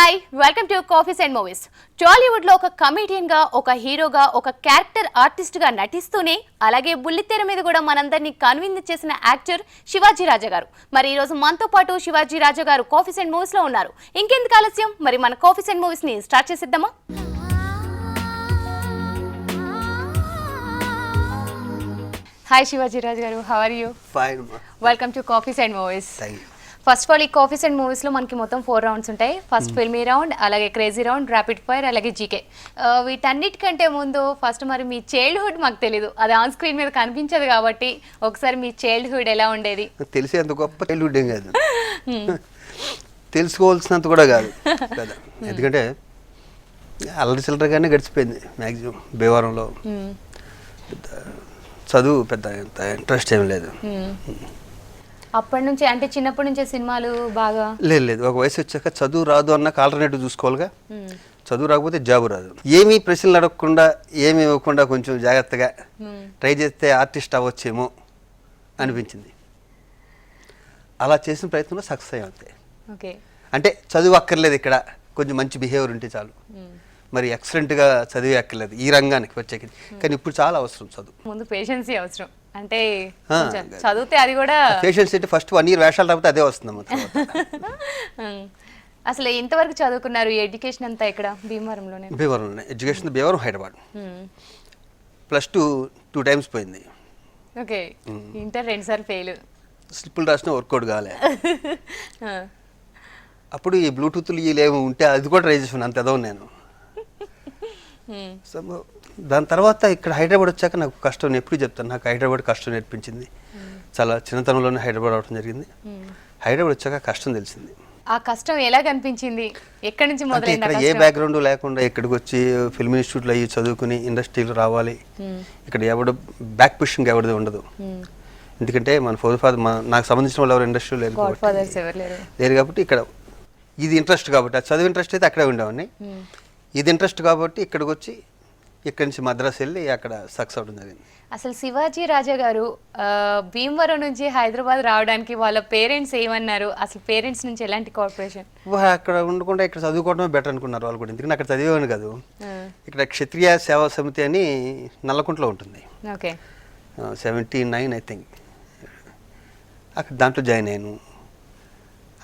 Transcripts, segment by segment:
Hi welcome to coffees and movies. Tollywood లో ఒక comedian గా, ఒక హీరోగా, ఒక క్యారెక్టర్ ఆర్టిస్ట్ గా నటిస్తూనే అలాగే బుల్లితెర మీద కూడా మనందరినీ కన్విన్స్ చేసిన యాక్టర్ శివాజీ రాజా గారు. మరి ఈ రోజు మనతో పాటు శివాజీ రాజా గారు కాఫీస్ అండ్ మూవీస్ లో ఉన్నారు. ఇంకెందుకు ఆలస్యం, మరి మన కాఫీస్ అండ్ మూవీస్ ని స్టార్ట్ చేసేద్దామా? Hi Shivaji Raja garu, how are you? Fine. Welcome to coffees and movies. Thank you. First of all ఈ కాఫీస్ అండ్ మూవీస్లో మనకి మొత్తం 4 రౌండ్స్ ఉంటాయి. ఫస్ట్ ఫిల్మీ రౌండ్, అలాగే క్రేజీ రౌండ్, ర్యాపిడ్ ఫైర్, అలాగే జీకే. వీటన్నిటికంటే ముందు ఫస్ట్ మరి మీ చైల్డ్హుడ్ మాకు తెలీదు, అది ఆన్ స్క్రీన్ మీద కనిపించదు కాబట్టి ఒకసారి మీ చైల్డ్హుడ్ ఎలా ఉండేది? తెలిసేంత గొప్ప చైల్డ్హుడ్ ఏం కాదు, తెలుసుకోవాల్సినంత కూడా కాదు కదా. ఎందుకంటే అల్లరి చిల్లరగానే గడిచిపోయింది మ్యాక్సిమం. భీమవరంలో చదువు పెద్ద ఇంట్రెస్ట్ ఏం లేదు. అప్పటి నుంచి అంటే చిన్నప్పటి నుంచే సినిమాలు బాగా లేదు. ఒక వయసు వచ్చాక చదువు రాదు అన్న ఆల్టర్నేటివ్ చూసుకోవాలిగా. చదువు రాకపోతే జాబు రాదు. ఏమీ ప్రశ్నలు అడగకుండా, ఏమి ఇవ్వకుండా కొంచెం జాగ్రత్తగా ట్రై చేస్తే ఆర్టిస్ట్ అవ్వచ్చేమో అనిపించింది. అలా చేసిన ప్రయత్నంలో సక్సెస్ అయ్యాం అంతే. ఓకే, అంటే చదువు అక్కర్లేదు, ఇక్కడ కొంచెం మంచి బిహేవియర్ ఉంటే చాలు. మరి ఎక్సలెంట్గా చదివే అక్కర్లేదు ఈ రంగానికి వచ్చేకి. కానీ ఇప్పుడు చాలా అవసరం చదువు. ముందు పేషెన్సీ అవసరం. అంటే చదివితే అది కూడా పేషెన్స్ అంటే ఫస్ట్ 1 year వేషాలు రాకపోతే అదే వస్తుంది. అసలు ఇంతవరకు చదువుకున్నారు? ఎడ్యుకేషన్ అంతా ఇక్కడ భీమవరంలోనే? భీమవరంలోనే ఎడ్యుకేషన్. భీమవరం, హైదరాబాద్. +2 2 times పోయింది. ఓకే, ఇంటర్ 2 సార్లు ఫెయిల్. స్లిప్పులు రాసిన వర్కౌట్ కాలే. అప్పుడు ఈ బ్లూటూత్లు ఇవి ఉంటే అది కూడా ట్రై చేసాను, అంత ఎదవ నేను. సో దాని తర్వాత ఇక్కడ హైదరాబాద్ వచ్చాక నాకు కష్టం, ఎప్పుడు చెప్తాను, నాకు హైదరాబాద్ కష్టం నేర్పించింది. చాలా చిన్నతనంలోనే హైదరాబాద్ అవడం జరిగింది. హైదరాబాద్ వచ్చాక కష్టం తెలిసింది. ఆ కష్టం ఎలా కనిపించింది? ఎక్కడి నుంచి మొదలైంది? ఇక్కడ ఏ బ్యాక్గ్రౌండ్ లేకుండా ఇక్కడికి వచ్చి ఫిల్మ్ ఇన్స్టిట్యూట్లో అయ్యి చదువుకుని ఇండస్ట్రీలో రావాలి. ఇక్కడ ఎవడు బ్యాక్ పుషింగ్ ఎవరిది ఉండదు. ఎందుకంటే మన ఫాదర్ నాకు సంబంధించిన వాళ్ళు ఎవరు ఇండస్ట్రీలో లేరు కాబట్టి ఇక్కడ ఇది ఇంట్రెస్ట్ కాబట్టి, ఆ చదువు ఇంట్రెస్ట్ అయితే అక్కడే ఉండేవాడిని. ఇది ఇంట్రెస్ట్ కాబట్టి ఇక్కడికి వచ్చి ఇక్కడి నుంచి మద్రాసు వెళ్ళి అక్కడ సక్సెస్ అవడం జరిగింది. అసలు శివాజీ రాజా గారు భీమవరం నుంచి హైదరాబాద్ రావడానికి వాళ్ళ పేరెంట్స్ ఏమన్నారు? అసలు పేరెంట్స్ నుంచి ఎలాంటి కోఆపరేషన్? అక్కడ ఉండకుండా ఇక్కడ చదువుకోవడమే బెటర్ అనుకున్నారు వాళ్ళు కూడా. ఎందుకంటే అక్కడ చదివేవాను కాదు. ఇక్కడ క్షత్రియ సేవా సమితి అని నల్లకుంటలో ఉంటుంది. Okay, 79 I think. అక్కడ దాంట్లో జాయిన్ అయ్యాను.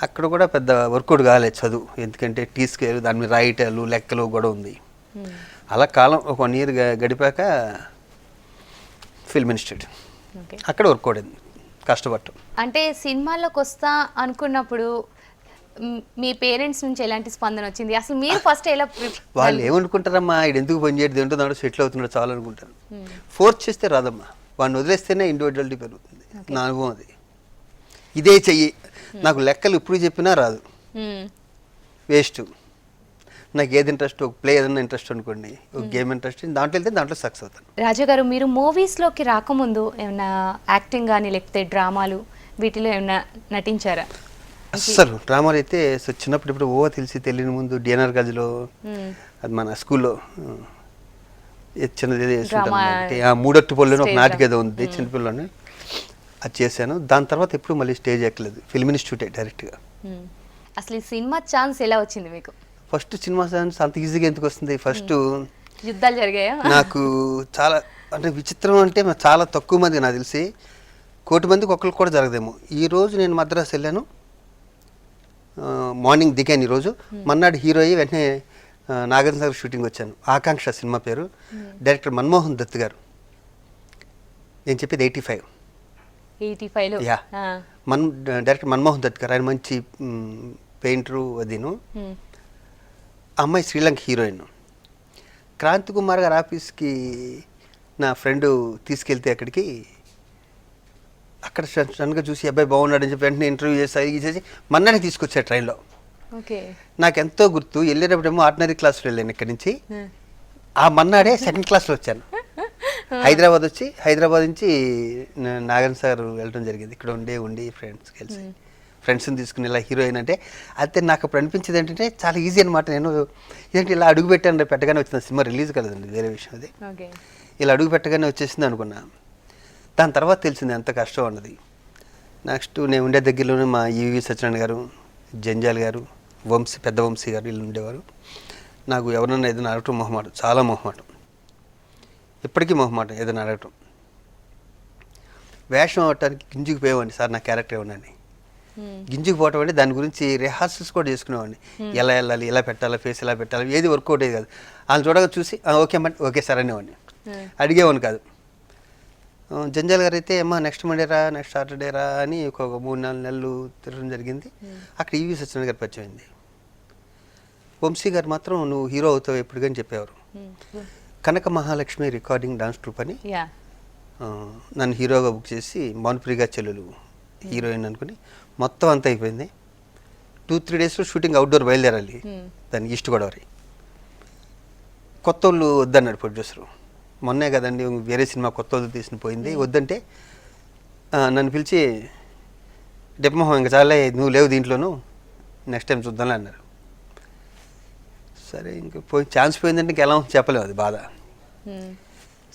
అక్కడ కూడా పెద్ద వర్కౌట్ కాలేదు చదువు. ఎందుకంటే టీ స్కేల్, దాని మీద రాయిటాలు, లెక్కలు కూడా ఉంది. అలా కాలం ఒక 1 year గడిపాక ఫిల్మ్ ఇన్స్టిట్యూట్, అక్కడ వర్కౌట్ అయింది కష్టపడటం. అంటే సినిమాల్లోకి వస్తా అనుకున్నప్పుడు మీ పేరెంట్స్ నుంచి ఎలాంటి స్పందన వచ్చింది? అసలు మీరు ఫస్ట్ ఎలా? వాళ్ళు ఏమనుకుంటారమ్మా, ఇది ఎందుకు పని చేయడం, ఏంటో దాంట్లో సెటిల్ అవుతున్నాడు చాలు అనుకుంటారు. ఫోర్స్ చేస్తే రాదమ్మా, వాడిని వదిలేస్తేనే ఇండివిజువాలిటీ పెరుగుతుంది. నా అనుభవం అది. ఇదే చెయ్యి, నాకు లెక్కలు ఇప్పుడు చెప్పినా రాదు, వేస్ట్. నాకు ఏది ఇంట్రెస్ట్, ఒక ప్లే ఏదైనా ఇంట్రెస్ట్ అనుకోండి, ఒక గేమ్ ఇంట్రెస్ట్, దాంట్లో వెళ్తే దాంట్లో సక్సెస్ అవుతాను. రాజా గారు, మీరు మూవీస్లోకి రాకముందు ఏమైనా యాక్టింగ్ కానీ లేకపోతే డ్రామాలు వీటిలో ఏమైనా నటించారా? అస్సలు డ్రామాలు అయితే చిన్నప్పుడు ఇప్పుడు తెలిసి తెలియని ముందు డిఎన్ఆర్ గదిలో, అది మన స్కూల్లో చిన్నది మూడొట్టు పొల్లని ఒక నాటిక ఏదో ఉంది చిన్నపిల్లని, అది చేశాను. దాని తర్వాత ఎప్పుడు మళ్ళీ స్టేజ్ ఎక్కలేదు. ఫిల్మ్ ఇన్స్టిట్యూటే డైరెక్ట్గా. అసలు ఈ సినిమా ఛాన్స్ ఎలా వచ్చింది మీకు? ఫస్ట్ సినిమా ఛాన్స్ అంత ఈజీగా ఎందుకు వస్తుంది? ఫస్ట్ యుద్ధాలు జరిగాయా? నాకు చాలా అంటే విచిత్రం, అంటే చాలా తక్కువ మంది, నాకు తెలిసి 1 కోటి మందికి ఒకరికి కూడా జరగదేమో. ఈరోజు నేను మద్రాసు వెళ్ళాను, మార్నింగ్ దిగాను. ఈరోజు మన్నాడు హీరో అయ్యి వెంటనే నాగార్జున సాగర్ షూటింగ్ వచ్చాను. ఆకాంక్ష సినిమా పేరు. డైరెక్టర్ మన్మోహన్ దత్ గారు. నేను చెప్పేది 85. యా, డైరెక్టర్ మన్మోహన్ దత్ గారు. ఆయన మంచి పెయింటరు. అదిను అమ్మాయి శ్రీలంక హీరోయిన్. క్రాంతి కుమార్ గారు ఆఫీస్కి నా ఫ్రెండ్ తీసుకెళ్తే అక్కడికి, అక్కడ సడన్గా చూసి అబ్బాయి బాగున్నాడని చెప్పి వెంటనే ఇంటర్వ్యూ చేసి మన్నానే తీసుకొచ్చారు ట్రైన్లో. నాకు ఎంతో గుర్తు. వెళ్ళేటప్పుడేమో ఆర్డినరీ క్లాస్లో వెళ్ళాను ఇక్కడి నుంచి. ఆ మన్నాడే 2nd classలో వచ్చాను. హైదరాబాద్ వచ్చి, హైదరాబాద్ నుంచి నాగార్జున సాగర్ వెళ్ళడం జరిగింది. ఇక్కడ ఉండి ఫ్రెండ్స్ కలిసి, ఫ్రెండ్స్ని తీసుకుని ఇలా హీరోయిన్ అంటే అయితే నాకు అప్పుడు అనిపించేది ఏంటంటే చాలా ఈజీ అనమాట. నేను ఏంటంటే ఇలా అడుగు పెట్టాను, పెట్టగానే వచ్చిన సినిమా రిలీజ్ కలదండి, వేరే విషయం అది. ఇలా అడుగు పెట్టగానే వచ్చేసింది అనుకున్నా. దాని తర్వాత తెలిసింది ఎంత కష్టం అన్నది. నెక్స్ట్ నేను ఉండే దగ్గరలోనే మా ఈవి సత్యనారాయణ గారు, జంజాల్ గారు, పెద్ద వంశీ గారు వీళ్ళు ఉండేవారు. నాకు ఎవరన్నా ఏదైనా అడగటం మొహమాటం, చాలా మొహమాటం, ఇప్పటికీ మొహమాటం ఏదైనా అడగటం. వేషం అవ్వటానికి గింజుకు పోయేవాడిని, సార్ నా క్యారెక్టర్ ఏమన్నాని. గింజుకు పోవటం అంటే దాని గురించి రిహార్సల్స్ కూడా చేసుకునేవాడిని. ఎలా వెళ్ళాలి, ఎలా పెట్టాలి, ఫేస్ ఎలా పెట్టాలి, ఏది వర్కౌట్ అయ్యేది కాదు. వాళ్ళని చూడగా చూసి ఓకే అమ్మ, ఓకే సార్ అనేవాడిని, అడిగేవాడిని కాదు. జంజాల్ గారు అయితే అమ్మ నెక్స్ట్ మండే రా, నెక్స్ట్ సాటర్డే రా అని ఒక 3-4 నెలలు తిరగడం జరిగింది. అక్కడ ఈవి సత్యనారాయణ గారు పరిచయం అయింది. వంశీ గారు మాత్రం నువ్వు హీరో అవుతావు ఎప్పుడు కానీ చెప్పేవారు. కనక మహాలక్ష్మి రికార్డింగ్ డాన్స్ ట్రూప్ అని నన్ను హీరోగా బుక్ చేసి మౌనప్రియ చెల్లెలు హీరోయిన్ అనుకుని మొత్తం అంతా అయిపోయింది. 2-3 డేస్లో షూటింగ్ అవుట్డోర్ బయలుదేరాలి, దానికి ఈస్ట్ గోదావరి. కొత్త వాళ్ళు వద్దన్నాడు ప్రొడ్యూసరు. మొన్నే కదండి వేరే సినిమా కొత్త వాళ్ళు తీసిన పోయింది, వద్దంటే నన్ను పిలిచి డెప్పమోహం ఇంకా చాలా నువ్వు లేవు దీంట్లోనూ, నెక్స్ట్ టైం చూద్దాంలే అన్నారు. సరే ఇంకా ఛాన్స్ పోయిందంటే ఇంకా ఎలా చెప్పలేము, అది బాధ.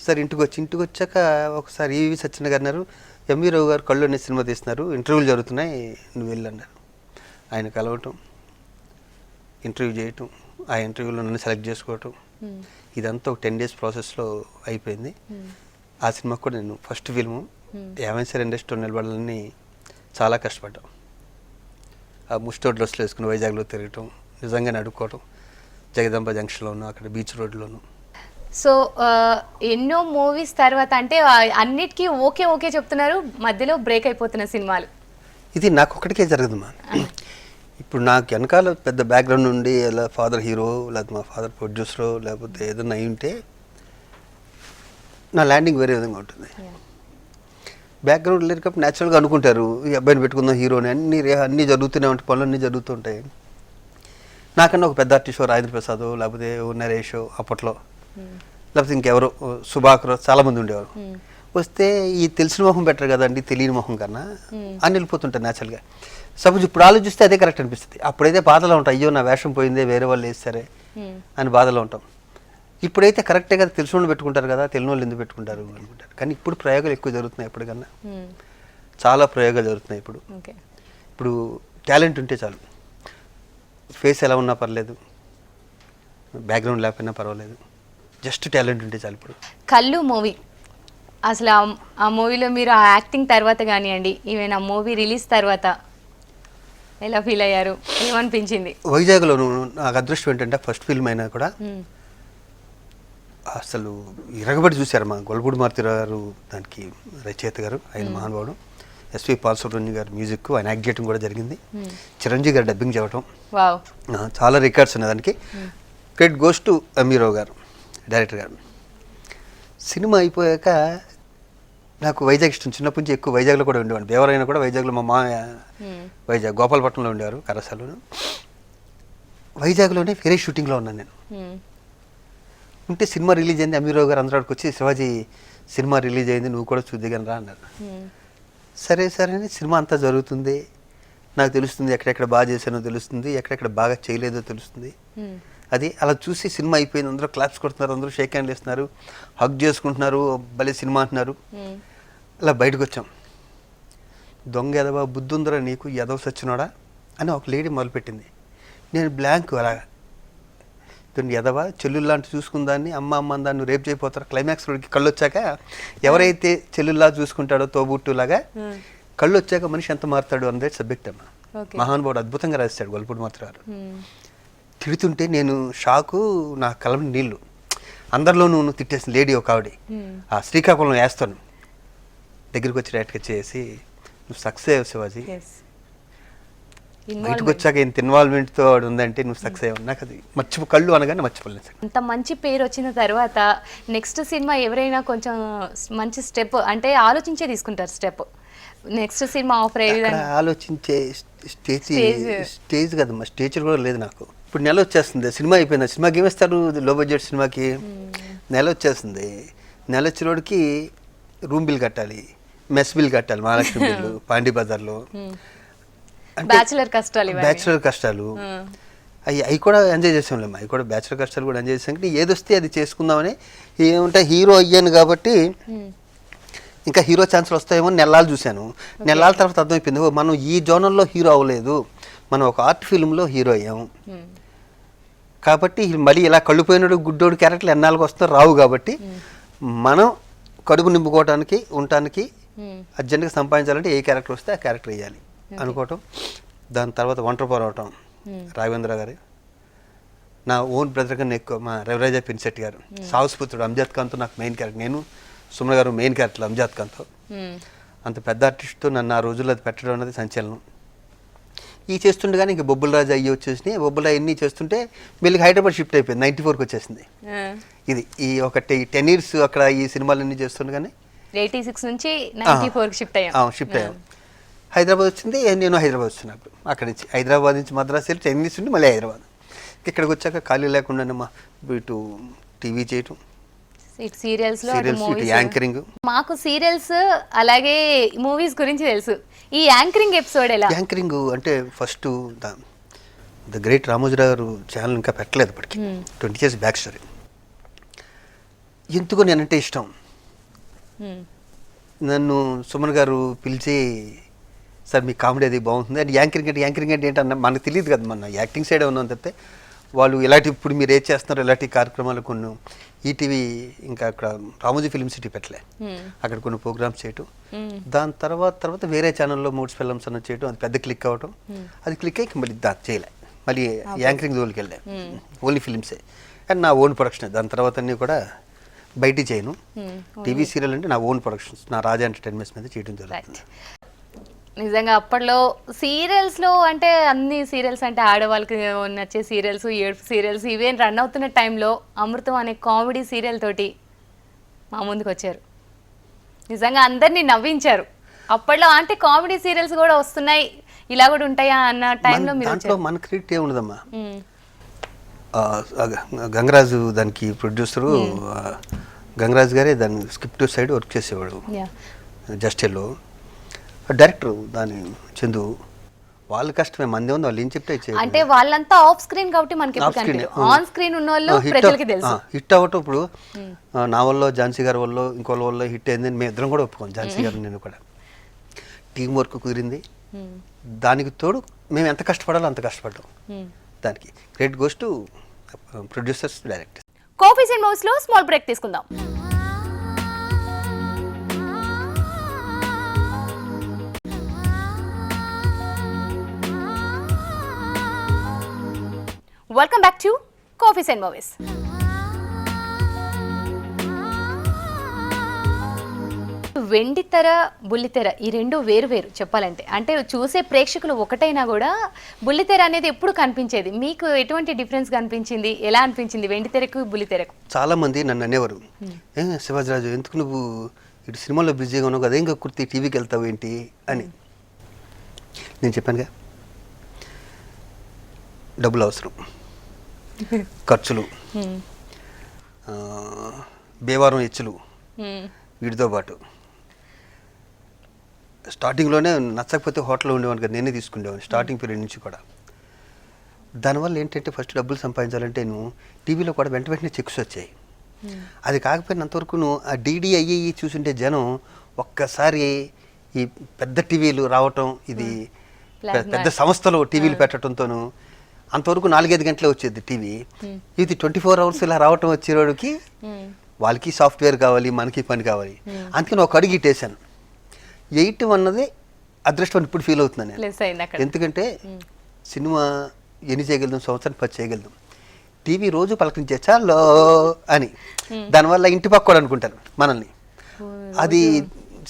సరే ఇంటికి వచ్చాక ఒకసారి ఈవి సత్యనారాయణ గారు అన్నారు, ఎంవి రావు గారు కళ్ళు అనే సినిమా తీస్తున్నారు, ఇంటర్వ్యూలు జరుగుతున్నాయి, నువ్వు వెళ్ళన్నారు. ఆయన కలవటం, ఇంటర్వ్యూ చేయటం, ఆ ఇంటర్వ్యూలో నన్ను సెలెక్ట్ చేసుకోవటం, ఇదంతా ఒక 10 డేస్ ప్రాసెస్లో అయిపోయింది. ఆ సినిమాకు కూడా నేను ఫస్ట్ ఫిల్ము యావెన్సర్ ఇండస్ట్రీలో నిలబడాలని చాలా కష్టపడ్డాం. ఆ ముస్టో డ్రెస్లు వేసుకుని వైజాగ్లో తిరగటం, నిజంగానే అడుక్కోవటం, జగదాంబ జంక్షన్లోను, అక్కడ బీచ్ రోడ్లోను. సో ఎన్నో మూవీస్ తర్వాత అంటే అన్నిటికీ ఓకే ఓకే చెప్తున్నారు, మధ్యలో బ్రేక్ అయిపోతున్న సినిమాలు. ఇది నాకు ఒక్కడికే జరగదు మా. ఇప్పుడు నాకు వెనకాల పెద్ద బ్యాక్గ్రౌండ్ ఉండి ఎలా ఫాదర్ హీరో, లేకపోతే మా ఫాదర్ ప్రొడ్యూసరో, లేకపోతే ఏదైనా అయి ఉంటే నా ల్యాండింగ్ వేరే విధంగా ఉంటుంది. బ్యాక్గ్రౌండ్ లేకపోతే న్యాచురల్గా అనుకుంటారు ఈ అబ్బాయిని పెట్టుకుందాం హీరోని, అన్నీ జరుగుతూనే ఉంటాయి, పనులు అన్నీ జరుగుతూ ఉంటాయి. నాకన్నా ఒక పెద్ద ఆర్టిస్ట్ రాజేంద్ర ప్రసాద్, లేకపోతే నరేష్ అప్పట్లో, లేకపోతే ఇంకెవరో సుభాకర్, చాలామంది ఉండేవారు. వస్తే ఈ తెలిసిన మొహం బెటర్ కదండి తెలియని మొహం కన్నా అని వెళ్ళిపోతుంటారు న్యాచురల్గా. సపోజ్ ఇప్పుడు ఆలోచిస్తే అదే కరెక్ట్ అనిపిస్తుంది. అప్పుడైతే బాధలో ఉంటాం, అయ్యో నా వేషం పోయిందే, వేరే వాళ్ళు వేస్తారే అని బాధలో ఉంటాం. ఇప్పుడైతే కరెక్టే కదా, తెలిసిన వాళ్ళు పెట్టుకుంటారు కదా, తెలియని వాళ్ళు ఎందుకు పెట్టుకుంటారు అనుకుంటారు. కానీ ఇప్పుడు ప్రయోగాలు ఎక్కువ జరుగుతున్నాయి, ఎప్పటికన్నా చాలా ప్రయోగాలు జరుగుతున్నాయి. ఇప్పుడు టాలెంట్ ఉంటే చాలు, ఫేస్ ఎలా ఉన్నా పర్లేదు, బ్యాక్గ్రౌండ్ లేకపోయినా పర్వాలేదు, జస్ట్ టాలెంట్ ఉంటే చాలు. ఇప్పుడు కళ్ళు మూవీ, అసలు ఆ మూవీలో మీరు ఆ యాక్టింగ్ తర్వాత కానివ్వండి, ఈవెన్ ఆ మూవీ రిలీజ్ తర్వాత ఎలా ఫీల్ అయ్యారు, ఏమనిపించింది? వైజాగ్లోను నాకు అదృష్టం ఏంటంటే ఫస్ట్ ఫిల్మ్ అయినా కూడా అసలు ఇరగబడి చూశారు. మా గొల్లపూడి మారుతి గారు దానికి రచయిత గారు, ఆయన మహానుభావుడు. ఎస్వి బాలసుబ్రహ్మణ్యం గారు మ్యూజిక్, ఆయన యాక్ట్ చేయడం కూడా జరిగింది. చిరంజీవి గారు డబ్బింగ్ చేయటం, చాలా రికార్డ్స్ ఉన్నాయి దానికి. క్రెడిట్ గోస్ టు అమీరావు గారు, డైరెక్టర్ గారు. సినిమా అయిపోయాక నాకు వైజాగ్ ఇష్టం, చిన్నప్పటి నుంచి ఎక్కువ వైజాగ్లో కూడా ఉండేవాడిని. దేవరైనా కూడా వైజాగ్లో, మా మామయ్య వైజాగ్ గోపాలపట్నంలో ఉండేవారు, కరసాలను. వైజాగ్లోనే వేరే షూటింగ్లో ఉన్నాను నేను. ఉంటే సినిమా రిలీజ్ అయింది, అమీరావు గారు అందరికి వచ్చి శివాజీ సినిమా రిలీజ్ అయింది, నువ్వు కూడా చూద్దిగాని రా అన్నారు. సరే సరే అని సినిమా అంతా జరుగుతుంది, నాకు తెలుస్తుంది ఎక్కడెక్కడ బాగా చేశానో తెలుస్తుంది, ఎక్కడెక్కడ బాగా చేయలేదో తెలుస్తుంది. అది అలా చూసి సినిమా అయిపోయింది, అందరూ క్లాప్స్ కొడుతున్నారు, అందరూ షేక్ హ్యాండ్లు ఇస్తున్నారు, హగ్ చేసుకుంటున్నారు, భలే సినిమా అంటున్నారు. అలా బయటకు వచ్చాం. దొంగ ఎదవా, బుద్ధి ఉందరా నీకు, ఎదవ సచ్చినోడా అని ఒక లేడీ మొదలుపెట్టింది. నేను బ్లాంక్, అలాగా ఎదవా చెల్లుల్లాంటి చూసుకుందాన్ని, అమ్మ అమ్మ దాన్ని రేపు చేయపోతారు. క్లైమాక్స్ రోడ్కి కళ్ళు వచ్చాక ఎవరైతే చెల్లుల్లా చూసుకుంటాడో తోబుట్టులాగా, కళ్ళు వచ్చాక మనిషి ఎంత మారుతాడు అనేది సబ్జెక్ట్ అమ్మ. మహానుభావుడు అద్భుతంగా రాస్తాడు గొల్లపూడి మారుతి గారు. తిడుతుంటే నేను షాకు, నా కళ్ళ నీళ్ళు. అందరిలోనూ తిట్టేసిన లేడీ ఒక ఆవిడ, ఆ శ్రీకాకుళం వేస్తాను, దగ్గరికి వచ్చి డైరెక్ట్గా చేసి నువ్వు సక్సెస్ అయ్యావు శివాజీ, బయటకు వచ్చాక ఇంత ఇన్వాల్వ్మెంట్తో ఉందంటే నువ్వు సక్సెస్ అయ్యావు. నాకు అది కళ్ళు అనగానే మర్చిపోలేదు. అంత మంచి పేరు వచ్చిన తర్వాత నెక్స్ట్ సినిమా ఎవరైనా కొంచెం మంచి స్టెప్ అంటే ఆలోచించే తీసుకుంటారు స్టెప్. నెక్స్ట్ సినిమా ఆఫర్ ఆలోచించే స్టేజ్ కదమ్మా, స్టేజ్ కూడా లేదు నాకు. ఇప్పుడు నెల వచ్చేస్తుంది, సినిమా అయిపోయింది. సినిమాకి ఏమిస్తారు, లో బడ్జెట్ సినిమాకి నెల వచ్చేస్తుంది. నెల వచ్చినోడికి రూమ్ బిల్ కట్టాలి, మెస్ బిల్ కట్టాలి, మహాలక్ష్మి బిల్లు, పాండీ బజార్లో, బ్యాచులర్ కష్టాలు అవి కూడా ఎంజాయ్ చేసాంలేమ్మా. అవి కూడా బ్యాచులర్ కష్టాలు కూడా ఎంజాయ్ చేసాం. ఏదొస్తే అది చేసుకుందామని. ఏమంటే హీరో అయ్యాను కాబట్టి ఇంకా హీరో ఛాన్సులు వస్తాయేమో నెలలు చూశాను. నెలల తర్వాత అర్థమైపోయింది, మనం ఈ జోనల్లో హీరో అవ్వలేదు, మనం ఒక ఆర్ట్ ఫిల్మ్లో హీరో అయ్యాము కాబట్టి మళ్ళీ ఇలా కళ్ళుపోయినాడు గుడ్డోడు క్యారెక్టర్లు ఎన్నాళ్ళకి వస్తారో రావు కాబట్టి మనం కడుపు నింపుకోవడానికి ఉండటానికి అర్జెంట్గా సంపాదించాలంటే ఏ క్యారెక్టర్ వస్తే ఆ క్యారెక్టర్ వేయాలి అనుకోవటం. దాని తర్వాత ఒంటరి పోరాటం రాఘవేంద్ర గారు, నా ఓన్ బ్రదర్ కన్నా ఎక్కువ మా రవిరాజా పిన్సెట్టి గారు, సాహస్పుత్రుడు అంజద్ ఖాన్తో నాకు మెయిన్ క్యారెక్టర్, నేను సుమన్ గారు మెయిన్ క్యారెక్టర్ అంజద్ ఖాన్తో. అంత పెద్ద ఆర్టిస్ట్తో నన్ను ఆ రోజుల్లో అది పెట్టడం అనేది సంచలనం. ఈ చేస్తుండగానే ఇంక బొబ్బుల రాజు అయ్యి వచ్చేసినాయి. బొబ్బుల ఇన్ని చేస్తుంటే మెల్లిగా హైదరాబాద్ షిఫ్ట్ అయిపోయింది. 94కి వచ్చేసింది. ఇది ఈ ఒక 10 years అక్కడ ఈ సినిమాలన్నీ చేస్తుండగానే 86 నుంచి 94కి షిఫ్ట్ అయ్యాం. హైదరాబాద్ వచ్చింది. నేను హైదరాబాద్ వచ్చినప్పుడు అక్కడి నుంచి హైదరాబాద్ నుంచి మద్రాసు వెళ్ళి 10 years ఉండి మళ్ళీ హైదరాబాద్. ఇక్కడికి వచ్చాక ఖాళీ లేకుండా ఇటు టీవీ చేయటం, సీరియల్స్ యాంకరింగ్. మాకు సీరియల్స్ అలాగే మూవీస్ గురించి తెలుసు. ఈ యాంకరింగ్ ఎపిసోడ్ ఎలా? యాంకరింగ్ అంటే ఫస్ట్ ద గ్రేట్ రామోజీరావు గారు ఛానల్ ఇంకా పెట్టలేదు ఇప్పటికి. 20 years బ్యాక్ స్టోరీ. ఎందుకో నేనంటే ఇష్టం. నన్ను సుమన్ గారు పిలిచి, సార్ మీ కామెడీ అది బాగుంటుంది అంటే యాంకరింగ్ అంటే ఏంటన్నా మనకు తెలియదు కదా, మన యాక్టింగ్ సైడ్ ఉన్నాం తప్పితే వాళ్ళు ఇలాంటి ఇప్పుడు మీరు ఏం చేస్తున్నారు ఇలాంటి కార్యక్రమాలు కొన్ని ఈటీవీ ఇంకా అక్కడ రామోజీ ఫిల్మ్ సిటీ పెట్టలే, అక్కడ కొన్ని ప్రోగ్రామ్స్ చేయటం. దాని తర్వాత వేరే ఛానల్లో మూడ్స్ ఫిల్మ్స్ అన్న చేయటం, అది పెద్ద క్లిక్ అవ్వటం. అది క్లిక్ అయ్యి మళ్ళీ దాన్ని చేయలే, మళ్ళీ యాంకరింగ్ జోలికి వెళ్ళే, ఓన్లీ ఫిల్మ్సే అండ్ నా ఓన్ ప్రొడక్షన్. దాని తర్వాత అన్నీ కూడా బయట చేయను. టీవీ సీరియల్ అంటే నా ఓన్ ప్రొడక్షన్స్, నా రాజా ఎంటర్టైన్మెంట్స్ మీద చేయడం జరుగుతుంది. నిజంగా అప్పట్లో సీరియల్స్లో అంటే అన్ని సీరియల్స్ అంటే ఆడవాళ్ళకి నచ్చే సీరియల్స్, ఏడుపు సీరియల్స్ ఇవేం రన్ అవుతున్న టైంలో అమృతం అనే కామెడీ సీరియల్ తోటి మా ముందుకు వచ్చారు. నిజంగా అందరినీ నవ్వించారు. అప్పట్లో అంటే కామెడీ సీరియల్స్ కూడా వస్తున్నాయి, ఇలా కూడా ఉంటాయా అన్న టైంలో మీరు దాంట్లో మన క్రియేట్ ఏముండదమ్మా. గంగరాజు దానికి ప్రొడ్యూసరు, గంగరాజు గారే దాని స్క్రిప్ట్ సైడ్ వర్క్ చేసేవాడు. జస్టిల్లో డైరెక్టర్ దాని చందు, వాళ్ళ కష్టమే, మంది ఉంది, వాళ్ళు ఏం చెప్తే అంటే వాళ్ళంతా ఆఫ్ స్క్రీన్ కాబట్టి మనకి ఆన్ స్క్రీన్ ఉన్న వాళ్ళు ప్రజలకి తెలుసు. హిట్ అవ్వటం ఇప్పుడు నా వల్ల, ఝాన్సీ గారి వల్ల, ఇంకోళ్ళ వల్ల హిట్ అయింది. మేము ఇద్దరం కూడా ఒప్పుకోం, ఝాన్సీ గారు నేను కూడా. టీం వర్క్ కుదిరింది. దానికి తోడు మేము ఎంత కష్టపడాలో అంత కష్టపడ్డాం. దానికి credit goes to producers, directors. Coffees and mouse లో స్మాల్ బ్రేక్ తీసుకుందాం. Welcome back to coffees and movies. వెండితెర, బుల్లితెర ఈ రెండు వేరు చెప్పాలంటే. అంటే చూసే ప్రేక్షకులు ఒకటైనా కూడా బుల్లితెర అనేది ఎప్పుడు కనిపించేది. మీకు ఎటువంటి డిఫరెన్స్ కనిపించింది, ఎలా అనిపించింది వెండితెరకు బుల్లితెరకు? చాలా మంది నన్ను అనేవారు, శివాజీరాజు ఎందుకు నువ్వు ఇటు సినిమాలో బిజీగా ఉన్నావు కదా, ఇంకా కుర్తి టీవీకి వెళ్తావు ఏంటి అని. నేను చెప్పానుగా, డబ్బులు అవసరం, ఖర్చులు, బేవారం హెచ్చులు, వీటితో పాటు స్టార్టింగ్లోనే నచ్చకపోతే హోటల్లో ఉండేవాడిని కదా, నేనే తీసుకునేవాడిని స్టార్టింగ్ పీరియడ్ నుంచి కూడా. దానివల్ల ఏంటంటే ఫస్ట్ డబ్బులు సంపాదించాలంటే నువ్వు టీవీలో కూడా వెంటనే చెక్స్ వచ్చాయి. అది కాకపోయినంతవరకు నువ్వు ఆ డీడీ అయ్యి చూసుంటే జనం ఒక్కసారి ఈ పెద్ద టీవీలు రావటం, ఇది పెద్ద సంస్థలు టీవీలు పెట్టడంతోనూ అంతవరకు 4-5 గంటలే వచ్చేది టీవీ. ఇది 24 hours ఇలా రావటం వచ్చేవాడికి వాళ్ళకి సాఫ్ట్వేర్ కావాలి, మనకి పని కావాలి. అందుకని ఒక అడుగు ఇట్టేసాను. 8 అన్నది అదృష్టం ఇప్పుడు ఫీల్ అవుతున్నాను నేను. ఎందుకంటే సినిమా ఎన్ని చేయగలుగుతాం, సంవత్సరానికి 10 చేయగలుగుతాం. టీవీ రోజు పలకరించే చాలో అని, దానివల్ల ఇంటి పక్క కూడా అనుకుంటారు మనల్ని. అది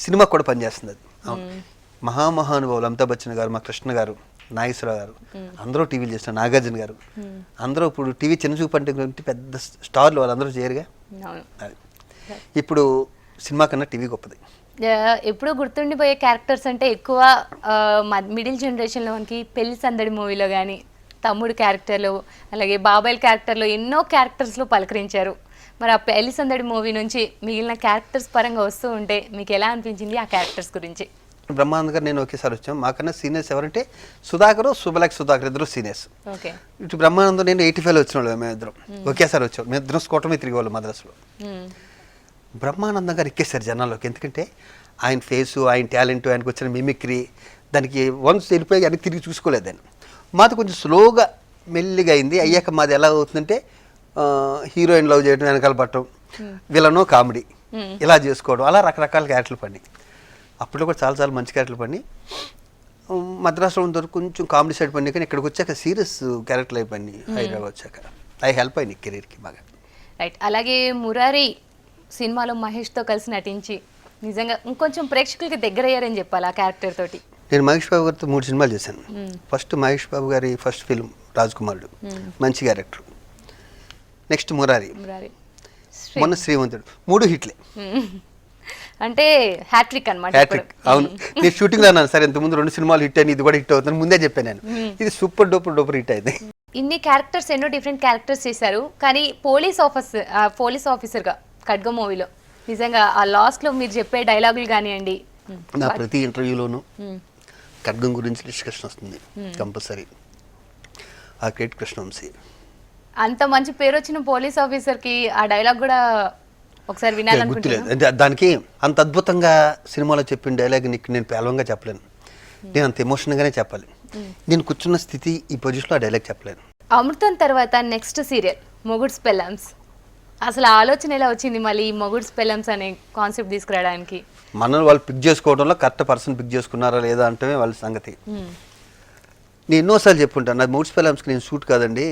సినిమా కూడా పనిచేస్తుంది. అది మహామహానుభావులు అమితాబ్ బచ్చన్ గారు, మా కృష్ణ గారు, నాగేశ్వరరావు గారు అందరూ టీవీలు చేస్తున్నారు, నాగార్జున గారు అందరూ. ఇప్పుడు టీవీ చిన్న చూపు అంటే పెద్ద స్టార్లు వాళ్ళందరూ చేయరుగా. ఇప్పుడు సినిమా కన్నా టీవీ గొప్పది. ఎప్పుడూ గుర్తుండిపోయే క్యారెక్టర్స్ అంటే ఎక్కువ మిడిల్ జనరేషన్లో మనకి పెళ్లి సందడి మూవీలో కానీ, తమ్ముడు క్యారెక్టర్లో, అలాగే బాబాయ్ క్యారెక్టర్లో ఎన్నో క్యారెక్టర్స్లో పలకరించారు. మరి ఆ పెళ్లి సందడి మూవీ నుంచి మిగిలిన క్యారెక్టర్స్ పరంగా వస్తూ ఉంటే మీకు ఎలా అనిపించింది ఆ క్యారెక్టర్స్ గురించి? బ్రహ్మానంద్ గారు నేను ఒకేసారి వచ్చాం. మాకన్నా సీనియర్స్ ఎవరంటే సుధాకర్, శుభలాక్ సుధాకర్ ఇద్దరు సీనియర్స్. ఇటు బ్రహ్మానందం నేను 85లో వచ్చిన వాళ్ళు, మేము ఇద్దరం ఒకేసారి వచ్చాం. మేము ఇద్దరం స్కూటమే తిరిగే వాళ్ళు మద్రాసులో. బ్రహ్మానందం గారు ఎక్కేసారు జనాల్లోకి. ఎందుకంటే ఆయన ఫేసు, ఆయన టాలెంట్, ఆయనకు వచ్చిన మిమిక్రీ, దానికి వన్స్ వెళ్ళిపోయి అని తిరిగి చూసుకోలేదు ఆయన. మాది కొంచెం స్లోగా మెల్లిగా అయింది. అయ్యాక మాది ఎలా అవుతుందంటే హీరోయిన్ లవ్ చేయడం, వెనకాల పట్టడం, విలనో కామెడీ ఇలా చేసుకోవడం, అలా రకరకాల క్యారెక్టర్లు పడి అప్పట్లో కూడా చాలా చాలా మంచి క్యారెక్టర్లు పడి మద్రాసులో ఉన్న కొంచెం కామెడీ సైడ్ పడి, కానీ ఇక్కడికి వచ్చాక సీరియస్ క్యారెక్టర్లు అయిపోయి హైదరాబాద్ వచ్చాక అవి హెల్ప్ అయింది కెరీర్కి బాగా. రైట్. అలాగే మురారి సినిమాలో మహేష్తో కలిసి నటించి నిజంగా ఇంకొంచెం ప్రేక్షకులకి దగ్గర అయ్యారని చెప్పాలి ఆ క్యారెక్టర్ తోటి. నేను మహేష్ బాబు గారితో 3 సినిమాలు చేశాను. ఫస్ట్ మహేష్ బాబు గారి ఫస్ట్ ఫిల్మ్ రాజకుమారుడు, మంచి క్యారెక్టర్. నెక్స్ట్ మురారి, మొన్న శ్రీమంతుడు, 3 హిట్లే. అంటే హ్యాట్రిక్ అనమాట. హ్యాట్రిక్, అవును. నేను షూటింగ్లో అన్నాను సార్ ఇంతకుముందు 2 సినిమాలు హిట్ అని, ఇది కూడా హిట్ అవుతుంది ముందే చెప్పాను నేను. ఇది సూపర్ డూపర్ హిట్ అయింది. ఇన్ని క్యారెక్టర్స్, ఎన్నో డిఫరెంట్ క్యారెక్టర్స్ చేశారు, కానీ పోలీస్ ఆఫీసర్గా ఖడ్గ మూవీలో నిజంగా ఆ లాస్ట్లో మీరు చెప్పే డైలాగులు కానివ్వండి, నా ప్రతి ఇంటర్వ్యూలోనూ ఖడ్గం గురించి డిస్కషన్ వస్తుంది కంపల్సరీ. ఆ క్రియేట్ కృష్ణవంశీ అంత మంచి పేరు వచ్చిన పోలీస్ ఆఫీసర్కి ఆ డైలాగ్ కూడా ఒకసారి గుర్తులేదు. అంటే దానికి అంత అద్భుతంగా సినిమాలో చెప్పిన డైలాగ్ నేను పేలవంగా చెప్పలేను. నేను అంత ఎమోషన్గానే చెప్పాలి. నేను కూర్చున్న స్థితి, ఈ పొజిషన్లో ఆ డైలాగ్ చెప్పలేను. అమృతం తర్వాత నెక్స్ట్ సీరియల్ మొగుడ్స్ పెళ్ళామ్స్. అసలు ఆలోచన ఎలా వచ్చింది మళ్ళీ ఈ మొగుడ్స్ పెళ్ళామ్స్ అనే కాన్సెప్ట్ తీసుకురావడానికి? మనల్ని వాళ్ళు పిక్ చేసుకోవడంలో కరెక్ట్ పర్సన్ పిక్ చేసుకున్నారా లేదా అంటే వాళ్ళ సంగతి. నేను ఎన్నోసార్లు చెప్పుంటాను, నాది మొగుడ్స్ పెళ్ళామ్స్కి నేను షూట్ కాదండి,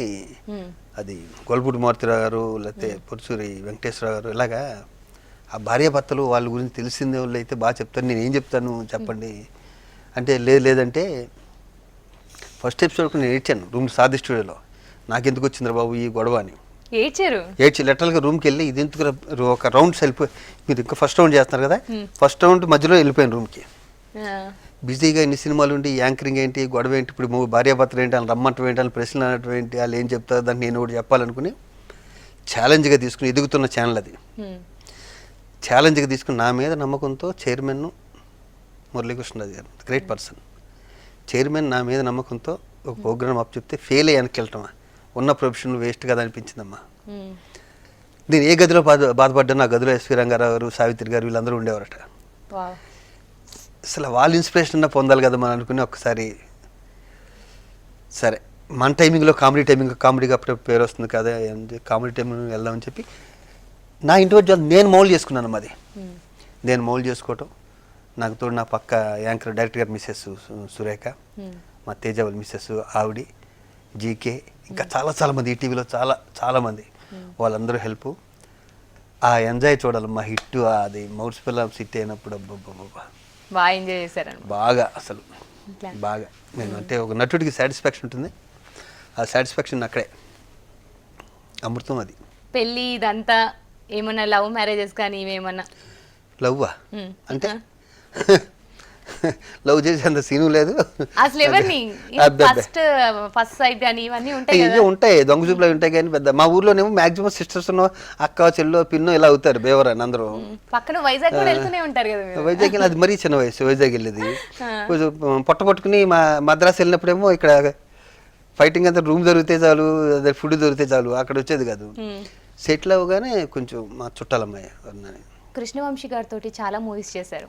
అది గొల్పూడి మారుతిరావు గారు లేకపోతే పొరుసూరి వెంకటేశ్వరరావు గారు, ఇలాగా ఆ భార్యాభర్తలు వాళ్ళ గురించి తెలిసిందే వాళ్ళు అయితే బాగా చెప్తారు, నేను ఏం చెప్తాను చెప్పండి అంటే లేదంటే ఫస్ట్ ఎపిసోడ్కి నేను ఏడ్చాను రూమ్ సాది స్టూడియోలో. నాకెందుకు వచ్చిందిరా బాబు ఈ గొడవ అని ఏడ్చి లెటర్గా రూమ్కి వెళ్ళి ఇది ఎందుకు ఒక రౌండ్స్ వెళ్ళిపోయి, మీరు ఇంకా ఫస్ట్ రౌండ్ చేస్తున్నారు కదా, ఫస్ట్ రౌండ్ మధ్యలో వెళ్ళిపోయాను రూమ్కి. బిజీగా ఇన్ని సినిమాలు ఉండి యాంకరింగ్ ఏంటి, గొడవ ఏంటి, ఇప్పుడు భార్యాభర్తలు ఏంటి, వాళ్ళు రమ్మంటం ఏంటి, వాళ్ళు ప్రశ్నలు అనటం ఏంటి, వాళ్ళు ఏం చెప్తారు, దాన్ని నేను ఒకటి చెప్పాలనుకుని ఛాలెంజ్గా తీసుకుని ఎదుగుతున్న ఛానల్ అది. ఛాలెంజ్గా తీసుకుని నా మీద నమ్మకంతో చైర్మన్ మురళీకృష్ణరాజు గారు, గ్రేట్ పర్సన్, చైర్మన్ నా మీద నమ్మకంతో ఒక ప్రోగ్రామ్ అప్ చెప్తే ఫెయిల్ అయ్యి వెనక్కి వెళ్ళటమా, ఉన్న ప్రొఫెషన్ వేస్ట్ కదా అనిపించిందమ్మా. నేను ఏ గదిలో బాధపడ్డాను, ఆ గదిలో ఎస్వి రంగారావు గారు, సావిత్రి గారు వీళ్ళందరూ ఉండేవారట. అసలు వాళ్ళ ఇన్స్పిరేషన్ పొందాలి కదా మనం అనుకుని ఒక్కసారి సరే మన టైమింగ్లో కామెడీకి అప్పుడే పేరు వస్తుంది కదా, కామెడీ టైమింగ్ వెళ్దామని చెప్పి నా ఇండివిజువల్ నేను మౌల్డ్ చేసుకున్నాను. అది నేను మౌల్డ్ చేసుకోవటం, నాకు తోడు నా పక్క యాంకర్ డైరెక్టర్ గారు మిస్సెస్ సురేఖ, మా తేజ వాళ్ళ మిస్సెస్ ఆవిడి, జీకే, ఇంకా చాలా మంది ఈటీవీలో చాలా మంది, వాళ్ళందరూ హెల్ప్. ఆ ఎంజాయ్ చూడాలి మా హిట్, అది మౌడ్స్ పెళ్ళామ్స్ హిట్ అయినప్పుడు అబ్బబ్బబ్బా బాగా ఎంజాయ్ చేశారు బాగా. అసలు బాగా నేను అంటే ఒక నటుడికి సాటిస్ఫాక్షన్ ఉంటుంది, ఆ సాటిస్ఫాక్షన్ అక్కడే. అమృతం అది. పెళ్ళి ఇదంతా ఏమన్నా లవ్ మ్యారేజెస్ కానీ ఇవేమన్నా? లవ్వా అంటే లవ్ చేసేంత సీను లేదు అసలు. ఎవరిని ఫస్ట్ సైట్ కానీ ఇవన్నీ ఉంటాయి, దొంగ చూపులు ఉంటాయి. కానీ పెద్ద మా ఊర్లోనేమో మాక్సిమం సిస్టర్స్ అక్క చెల్లో పిన్నో ఇలా అవుతారు బేవరాని అందరూ. పక్కన వైజాగ్ కూడా వెళ్తూనే ఉంటారు కదా. వైజాగ్ వెళ్ళి అది మరీ చిన్న వయసు వైజాగ్ వెళ్ళేది. పట్టుకుని మా మద్రాసు వెళ్ళినప్పుడేమో ఇక్కడ ఫైటింగ్ అంతా రూమ్ దొరికితే చాలు, ఫుడ్ దొరికితే చాలు, అక్కడ వచ్చేది కాదు. సెటిల్ అవ్వగానే కొంచెం మా చుట్టాలమ్మాయి. కృష్ణవంశీ గారితో చాలా మూవీస్ చేశారు,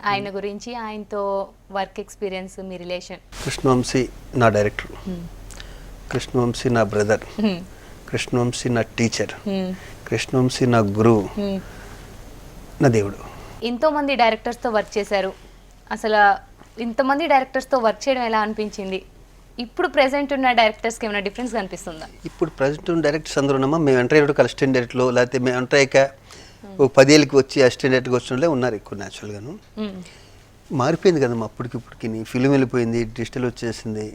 ఆయన గురించి, ఆయనతో వర్క్ ఎక్స్పీరియన్స్, మీ రిలేషన్? కృష్ణవంశీ నా డైరెక్టర్, కృష్ణవంశీ నా బ్రదర్, కృష్ణవంశీ నా టీచర్, కృష్ణవంశీ నా గురువు, నా దేవుడు. ఎంతోమంది డైరెక్టర్స్తో వర్క్ చేశారు. అసలు ఇంతమంది డైరెక్టర్స్తో వర్క్ చేయడం ఎలా అనిపించింది? ఇప్పుడు ప్రెసెంట్ ఉన్న డైరెక్టర్స్కి ఏమైనా డిఫరెన్స్ కనిపిస్తుందా? ఇప్పుడు ప్రెసెంట్ ఉన్న డైరెక్టర్స్ అందరూ ఉన్నామా, మేము ఎంటర్ అయ్యేటప్పుడు అసిస్టెంట్ డైరెక్టర్లో, లేకపోతే మేము ఎంటర్ అయ్యాక ఒక 10 ఏళ్ళకి వచ్చి అసిస్టెంట్ డైరెక్టర్గా వచ్చిన ఉన్నారు ఎక్కువ. న్యాచురల్గాను మారిపోయింది కదమ్మా, అప్పటికి ఫిలిం వెళ్ళిపోయింది, డిజిటల్ వచ్చేసింది,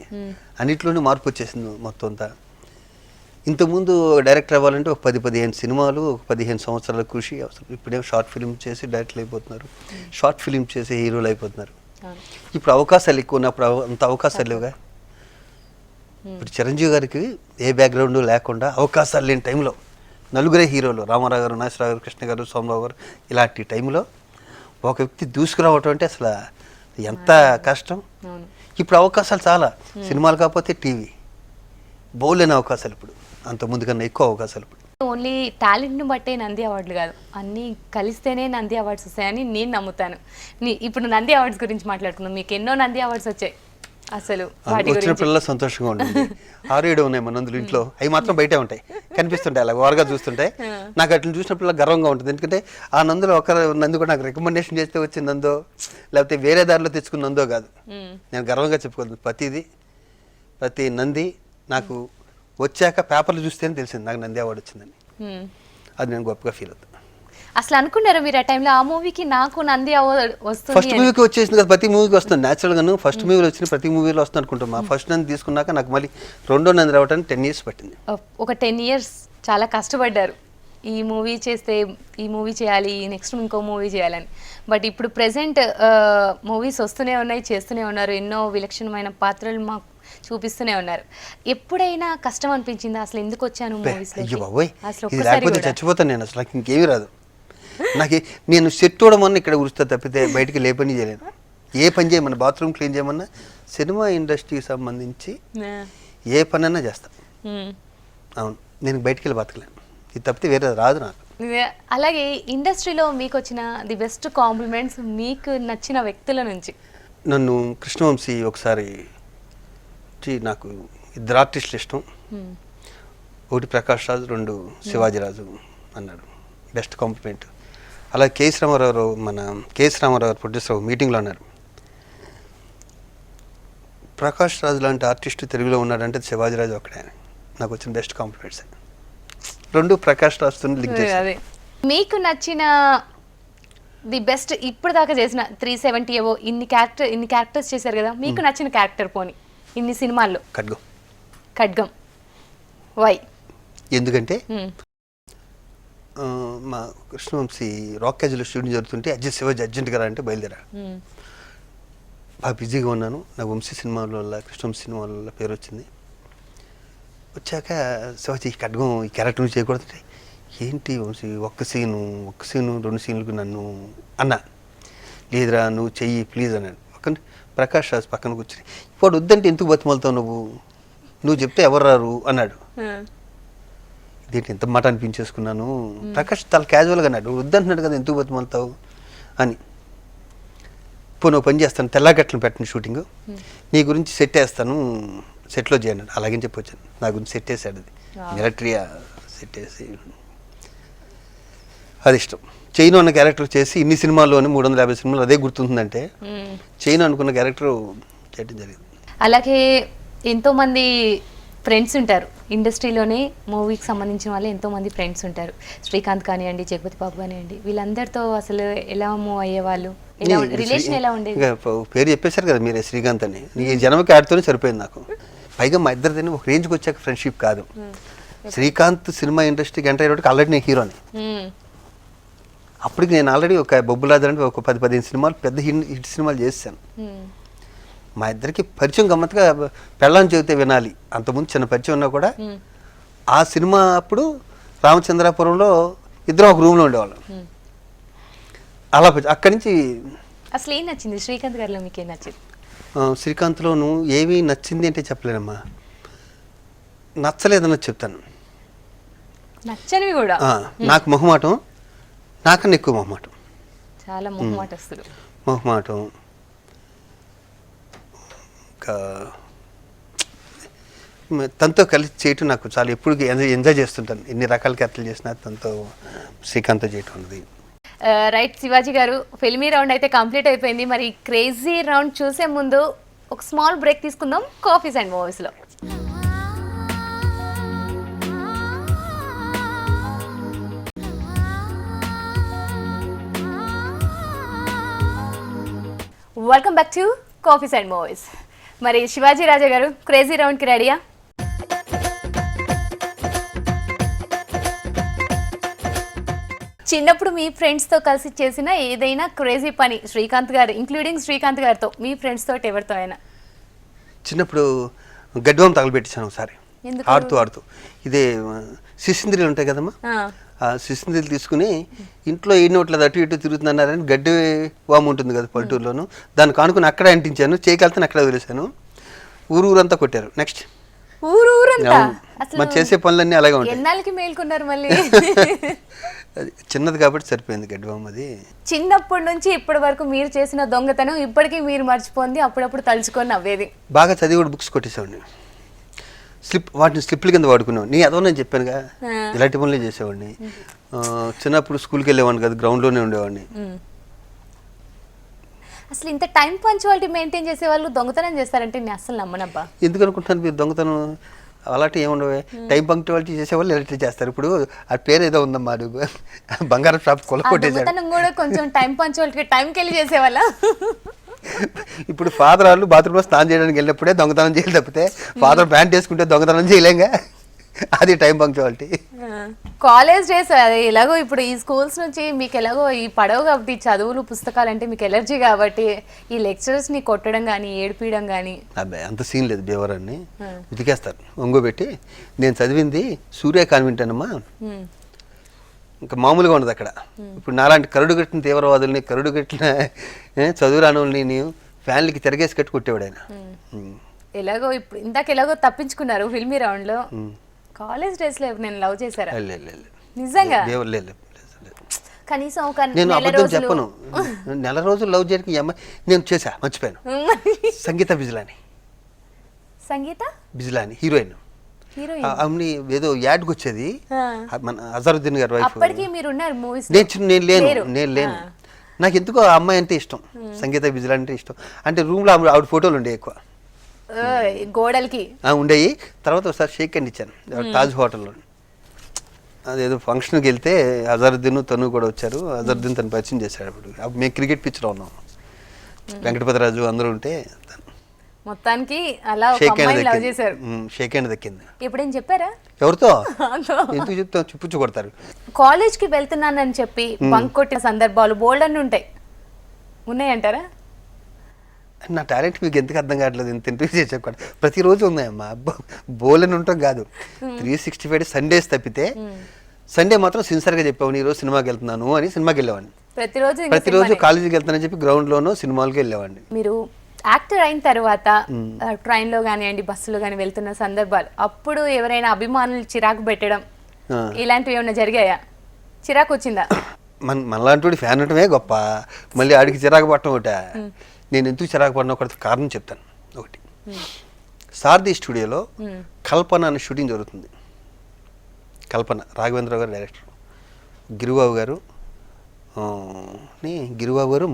అన్నిట్లోనే మార్పు వచ్చేసింది మొత్తం అంతా. ఇంతకుముందు డైరెక్టర్ అవ్వాలంటే ఒక 10-15 సినిమాలు, ఒక 15 సంవత్సరాల కృషి అవసరం. ఇప్పుడేమో షార్ట్ ఫిలిం చేసి డైరెక్టర్లు అయిపోతున్నారు, షార్ట్ ఫిలిం చేసి హీరోలు అయిపోతున్నారు. ఇప్పుడు అవకాశాలు ఎక్కువ ఉన్నప్పుడు అంత అవకాశాలు లేవుగా. ఇప్పుడు చిరంజీవి గారికి ఏ బ్యాక్గ్రౌండ్ లేకుండా అవకాశాలు లేని టైంలో నలుగురే హీరోలు, రామారావు గారు, నాగేశ్వరరావు గారు, కృష్ణ గారు, సోమరావు గారు, ఇలాంటి టైంలో ఒక వ్యక్తి దూసుకురావటం అంటే అసలు ఎంత కష్టం. ఇప్పుడు అవకాశాలు చాలా, సినిమాలు కాకపోతే టీవీ, బౌలైన అవకాశాలు ఇప్పుడు, అంత ముందు కన్నా ఎక్కువ అవకాశాలు ఇప్పుడు. ఓన్లీ టాలెంట్ని బట్టే నంది అవార్డులు కాదు, అన్నీ కలిస్తేనే నంది అవార్డ్స్ వస్తాయని నేను నమ్ముతాను. ఇప్పుడు నంది అవార్డ్స్ గురించి మాట్లాడుకుందాం. మీకు ఎన్నో నంది అవార్డ్స్ వచ్చాయి. అసలు వాటి గురించి వచ్చినప్పుడల్లా సంతోషంగా ఉంటుంది. 6-7 ఉన్నాయి మన నందులు ఇంట్లో, అవి మాత్రం బయటే ఉంటాయి, కనిపిస్తుంటాయి అలా ఓరగా చూస్తుంటాయి. నాకు అట్లా చూసినప్పుడల్లా గర్వంగా ఉంటుంది, ఎందుకంటే ఆ నందులో ఒక నందు కూడా నాకు రికమెండేషన్ చేస్తే వచ్చిన నందో లేకపోతే వేరే దారిలో తెచ్చుకున్న నందో కాదు. నేను గర్వంగా చెప్పుకోలేదు, ప్రతి నంది నాకు వచ్చాక పేపర్లు చూస్తేనే తెలిసింది నాకు నంది అవార్డు వచ్చిందని. అది నేను గొప్పగా ఫీల్ అవుతాను. అసలు అనుకున్నారు మీరు ఆ టైంలో ఆ మూవీకి నాకు నంది అవార్డు వస్తుంది? ఫస్ట్ మూవీకి వచ్చేసింది కదా, ప్రతి మూవీకి వస్తుంది న్యాచురల్ గాను. ఫస్ట్ మూవీలో వచ్చిన ప్రతి మూవీలో వస్తుంది అనుకుంటాం. మా ఫస్ట్ నంది తీసుకున్నాక నాకు మళ్ళీ రెండో నంది రావడానికి 10 years పట్టింది. ఒక 10 years చాలా కష్టపడ్డారు, ఈ మూవీ చేస్తే ఈ మూవీ చేయాలి, నెక్స్ట్ ఇంకో మూవీ చేయాలని. బట్ ఇప్పుడు ప్రెసెంట్ మూవీస్ వస్తూనే ఉన్నాయి, చేస్తూనే ఉన్నారు, ఎన్నో విలక్షణమైన పాత్రలు మాకు చూపిస్తూనే ఉన్నారు. ఎప్పుడైనా కష్టం అనిపించిందా అసలు ఎందుకు వచ్చాను మూవీస్? అయ్యో బాబోయ్, ఇది లేకపోతే చచ్చిపోతాను నేను అసలు, నాకు ఇంకేమీ రాదు. నాకు నేను సెట్ చూడమన్నా ఇక్కడ ఉరుస్తా తప్పితే బయటికి ఏ పని చేయలేను. ఏ పని చేయమన్నా, బాత్రూమ్ క్లీన్ చేయమన్నా, సినిమా ఇండస్ట్రీకి సంబంధించి ఏ పనైనా చేస్తా. అవును, నేను బయటికి వెళ్ళి బతకలేను, ఇది తప్పితే వేరే రాదు నాకు. అలాగే ఇండస్ట్రీలో మీకు వచ్చిన ది బెస్ట్ కాంప్లిమెంట్స్ మీకు నచ్చిన వ్యక్తుల నుంచి? నన్ను కృష్ణవంశీ ఒకసారి నాకు 2 ఆర్టిస్టులు ఇష్టం, ఒకటి ప్రకాష్ రాజు, 2 శివాజీరాజు అన్నాడు, బెస్ట్ కాంప్లిమెంట్. అలా కేఎస్ రామారావు ప్రొడ్యూసర్ మీటింగ్లో అన్నారు, ప్రకాష్ రాజు లాంటి ఆర్టిస్టు తెలుగులో ఉన్నాడంటే శివాజీరాజు ఒక్కడే. నాకు వచ్చిన బెస్ట్ కాంప్లిమెంట్స్ 2 ప్రకాష్ రాజుతో లింక్ చేశారు. మీకు నచ్చిన ది బెస్ట్ ఇప్పుడు దాకా చేసిన 370 ఏవో ఇన్ని క్యారెక్టర్స్ చేశారు కదా, మీకు నచ్చిన క్యారెక్టర్ పోని ఇన్ని సినిమాల్లో? ఖడ్గం. వై? ఎందుకంటే మా కృష్ణవంశీ రాక్ క్యాజువల్ షూటింగ్ జరుగుతుంటే శివాజీ అర్జెంట్ గారు అంటే బయలుదేరా. బాగా బిజీగా ఉన్నాను, నాకు వంశీ సినిమాల వల్ల, కృష్ణవంశీ సినిమాల వల్ల పేరు వచ్చింది. వచ్చాక శివాజీ ఈ ఖడ్గం ఈ క్యారెక్టర్ నుంచి చేయకూడదంటే, ఏంటి వంశీ ఒక్క సీను 2 సీన్లకు నన్ను అన్నా. లేదురా నువ్వు చెయ్యి ప్లీజ్ అన్నాడు. పక్కన ప్రకాష్ రాజు పక్కన కూర్చొని, ఇప్పుడు వద్దంటే ఎందుకు బతిమాలుతావు నువ్వు చెప్తే ఎవరు రారు అన్నాడు. ఇదేంటి ఎంత మాట అనిపించేసుకున్నాను. ప్రకాష్ చాలా క్యాజువల్గా అన్నాడు, వద్దంటున్నాడు కదా ఎందుకు బతిమాలుతావు అని. పోను పని చేస్తాను, తెల్లగట్లను పెట్టండి షూటింగ్, నీ గురించి సెట్ వేస్తాను, సెట్లో చేయను అలాగే చెప్పి వచ్చాను. నా గురించి సెట్ వేసాడు, అది మిలిటరీ సెట్ వేసి, అది ఇష్టం. చైను అన్న క్యారెక్టర్ చేసి ఇన్ని సినిమాల్లోనే 350 సినిమాలు అదే గుర్తుంటుందంటే చైను అనుకున్న క్యారెక్టర్ చేయడం జరిగింది. అలాగే ఎంతోమంది ఫ్రెండ్స్ ఉంటారు ఇండస్ట్రీలోనే, మూవీకి సంబంధించిన వాళ్ళు ఎంతోమంది ఫ్రెండ్స్ ఉంటారు. శ్రీకాంత్ కానివ్వండి, జగపతి బాబు కానివ్వండి, వీళ్ళందరితో అసలు ఎలా మూవ్ అయ్యేవాళ్ళు, రిలేషన్ ఎలా ఉండేది? పేరు చెప్పేశారు కదా మీరే, శ్రీకాంత్ అని. నీ జన్మకి ఆడితోనే సరిపోయింది నాకు. పైగా మా ఇద్దరిదని ఒక రేంజ్కి వచ్చాక ఫ్రెండ్షిప్ కాదు. శ్రీకాంత్ సినిమా ఇండస్ట్రీకి ఎంటర్ అయ్యేటికి ఆల్రెడీ నేను హీరోని. అప్పటికి నేను ఆల్రెడీ ఒక బొబ్బులాదర్ అంటే ఒక 10-15 సినిమాలు పెద్ద హిట్ సినిమాలు చేశాను. మా ఇద్దరికి పరిచయం గమ్మత్తుగా పెళ్ళాం చెబితే వినాలి, అంతకుముందు చిన్న పరిచయం ఉన్నా కూడా ఆ సినిమా అప్పుడు రామచంద్రాపురంలో ఇద్దరం ఒక రూమ్లో ఉండేవాళ్ళం. అలా అక్కడి నుంచి అసలు ఏం నచ్చింది శ్రీకాంత్ గారిలో? మీకు ఏం నచ్చింది శ్రీకాంత్లోను? ఏమీ నచ్చింది అంటే చెప్పలేనమ్మా, నచ్చలేదన్నది చెప్తాను. నచ్చనివి కూడా? నాకు మొహమాటం, నాకన్నా ఎక్కువ మొహమాటం, చాలా మొహమాటస్తుడు. మొహమాటం ఇంకా తనతో కలిసి చేయటం నాకు చాలా ఎప్పుడు ఎంజాయ్ చేస్తుంటాను. ఎన్ని రకాల క్యారెక్టర్లు చేసినా తనతో శ్రీకాంత్తో చేయటం ఉంది. రైట్ శివాజీ గారు, ఫిల్మీ రౌండ్ అయితే కంప్లీట్ అయిపోయింది. మరి క్రేజీ రౌండ్ చూసే ముందు ఒక స్మాల్ బ్రేక్ తీసుకుందాం కాఫీస్ అండ్ మూవీస్లో. Welcome back to coffees and movies. మరి శివాజీ రాజా గారు, క్రేజీ రౌండ్కి రెడీయా? చిన్నప్పుడు మీ ఫ్రెండ్స్తో కలిసి చేసిన ఏదైనా క్రేజీ పని, శ్రీకాంత్ గారు ఇంక్లూడింగ్ శ్రీకాంత్ గారితో, మీ ఫ్రెండ్స్ తోటి ఎవరితో అయినా? చిన్నప్పుడు గడ్వం తగలబెట్టించాను ఒకసారి ఆడుతూ. ఇదే శిశింద్రిలు ఉంటాయి కదమ్మా, ఆ శిశింద్రిలు తీసుకుని ఇంట్లో ఈ నోట్ల అటు ఇటు తిరుగుతున్నారని గడ్డి వాము ఉంటుంది కదా పల్లెటూరులోను, దాన్ని కానుకుని అక్కడ అంటించాను, చేయగలుగుతాను అక్కడ వదిలేశాను. ఊరంతా కొట్టారు. నెక్స్ట్ ఊరంతా మనం చేసే పనులన్నీ అలాగే ఉంటాయి. ఎన్నాళ్ళకి మేల్కొన్నారు మళ్ళీ? అది చిన్నది కాబట్టి సరిపోయింది గడ్డి బొమ్మ అది. చిన్నప్పటి నుంచి ఇప్పటి వరకు మీరు చేసిన దొంగతనం ఇప్పటికీ మీరు మర్చిపోంది, అప్పుడప్పుడు తలుచుకొని నవ్వేది. బాగా చదివి కూడా బుక్స్ కొట్టేసేవాడిని, వాటిని స్లిప్ల కింద వాడుకునేవాడిని. నేను అదో నేను చెప్పానుగా, ఇలాంటి పనులే చేసేవాడిని. చిన్నప్పుడు స్కూల్కి వెళ్ళేవాడిని కదా, గ్రౌండ్లోనే ఉండేవాడిని. అసలు ఇంత టైం పంచువాలిటీ మెయింటైన్ చేసే వాళ్ళు దొంగతనం చేస్తారంటే నేను అసలు నమ్మనబ్బా. ఎందుకు అనుకుంటున్నాను మీరు దొంగతనం అలాంటి ఏముండవు, టైం పంక్చువాలిటీ చేసేవాళ్ళు ఇలాంటి చేస్తారు. ఇప్పుడు ఆ పేరు ఏదో ఉందమ్మా, బంగారం షాప్ కొలగొట్టేసాడు. దొంగతనం కూడా కొంచెం టైం పంచువాలిటీ టైంకి వెళ్ళి చేసేవాళ్ళ. ఇప్పుడు ఫాదర్ వాళ్ళు బాత్రూంలో స్నానం చేయడానికి వెళ్ళినప్పుడే దొంగతనం చేయాలి తప్పితే ఫాదర్ ప్యాంట్ వేసుకుంటే దొంగతనం చేయలేంగా, అది టైం పంక్చువాలిటీ. కాలేజ్ డేస్ ఎలాగో ఇప్పుడు ఈ స్కూల్స్ నుంచి మీకు ఎలాగో ఈ పడవ కాబట్టి చదువులు పుస్తకాలు అంటే మీకు ఎలర్జీ కాబట్టి ఈ లెక్చరర్స్ని కొట్టడం కానీ ఏడిపించడం కానీ. అబ్బాయి అంత సీన్ లేదు, బేవరాన్ని ఉతికేస్తారు ఒంగోబెట్టి. నేను చదివింది సూర్య కాన్వెంట్ అనమ్మా, ఇంకా మామూలుగా ఉండదు అక్కడ. ఇప్పుడు నాలాంటి కరుడు కట్టిన తీవ్రవాదుల్ని, కరుడు కట్టిన చదువు రానుల్ని నేను ఫ్యాన్లకి తిరగేసి కట్టి కొట్టేవాడు ఆయన. ఎలాగో ఇప్పుడు ఇందాక ఎలాగో తప్పించుకున్నారు ఫిల్మీ రౌండ్లో. కాలేజ్ డేస్లో నేను లవ్ చేశారా నిజంగా? కనీసం ఒక నేను అబద్ధం చెప్పను, నెల రోజులు లవ్ చేయడానికి ఈ అమ్మాయి నేను చేశా, మర్చిపోయాను. సంగీత బిజ్లాని, సంగీత బిజ్లాని హీరోయిన్. ఆమె ఏదో యాడ్కి వచ్చేది, మన అజరుద్దీన్ గారి వైఫ్. అప్పటికి మీరు ఉన్నారు మూవీస్? నేను లేను. నాకు ఎందుకో ఆ అమ్మాయి అంటే ఇష్టం, సంగీత బిజ్లాని అంటే ఇష్టం. అంటే రూమ్లో ఆవిడ ఫోటోలు ఉండే ఎక్కువ గోడలకి ఉండేవి. తర్వాత ఒకసారి షేక్ హ్యాండ్ ఇచ్చాను తాజ్ హోటల్లో. అదేదో ఫంక్షన్కి వెళ్తే అజరుద్దీన్ తను కూడా వచ్చారు. అజరుద్దీన్ తను పరిచయం చేశాడు. అప్పుడు మేము క్రికెట్ పిచ్లో ఉన్నాం, వెంకటపతిరాజు అందరూ ఉంటే మొత్తానికి అలా షేక్ హ్యాండ్ దక్కింది. ఎప్పుడేం చెప్పారా? ఎవరితో ఎందుకు చెప్తాం, చూపించు కొడతారు. కాలేజ్ కి వెళ్తున్నానని చెప్పి బంక్ కొట్టిన సందర్భాలు బోల్డ్ అన్ని ఉన్నాయంటారా? నా టాలెంట్ మీకు ఎందుకు అర్థం కావట్లేదు, ఇంత ఇంటర్వ్యూ చేసేవాడు ప్రతిరోజు ఉన్నాయమ్మా. బోలని ఉంటాం కాదు, 365 సండేస్ తప్పితే సండే మాత్రం సిన్సియర్గా చెప్పావు ఈరోజు సినిమాకి వెళ్తున్నాను అని. సినిమాకి వెళ్ళేవాడిని ప్రతిరోజు, కాలేజీకి వెళ్తానని చెప్పి గ్రౌండ్లోనూ సినిమాలకి వెళ్ళేవాడిని. మీరు యాక్టర్ అయిన తర్వాత ట్రైన్లో కానివ్వండి బస్సులో కానీ వెళ్తున్న సందర్భాలు, అప్పుడు ఎవరైనా అభిమానులు చిరాకు పెట్టడం ఇలాంటివి ఏమైనా జరిగాయా? చిరాకు వచ్చిందా? మనలాంటి ఫ్యాన్ ఉండటమే గొప్ప, మళ్ళీ ఆడికి చిరాకు పట్టడం ఒకట. నేను ఎందుకు చిరాకు పడినా ఒకటి కారణం చెప్తాను. ఒకటి, సారథి స్టూడియోలో కల్పన అనే షూటింగ్ జరుగుతుంది. కల్పన రాఘవేంద్ర గారు డైరెక్టర్, గిరిబాబు గారు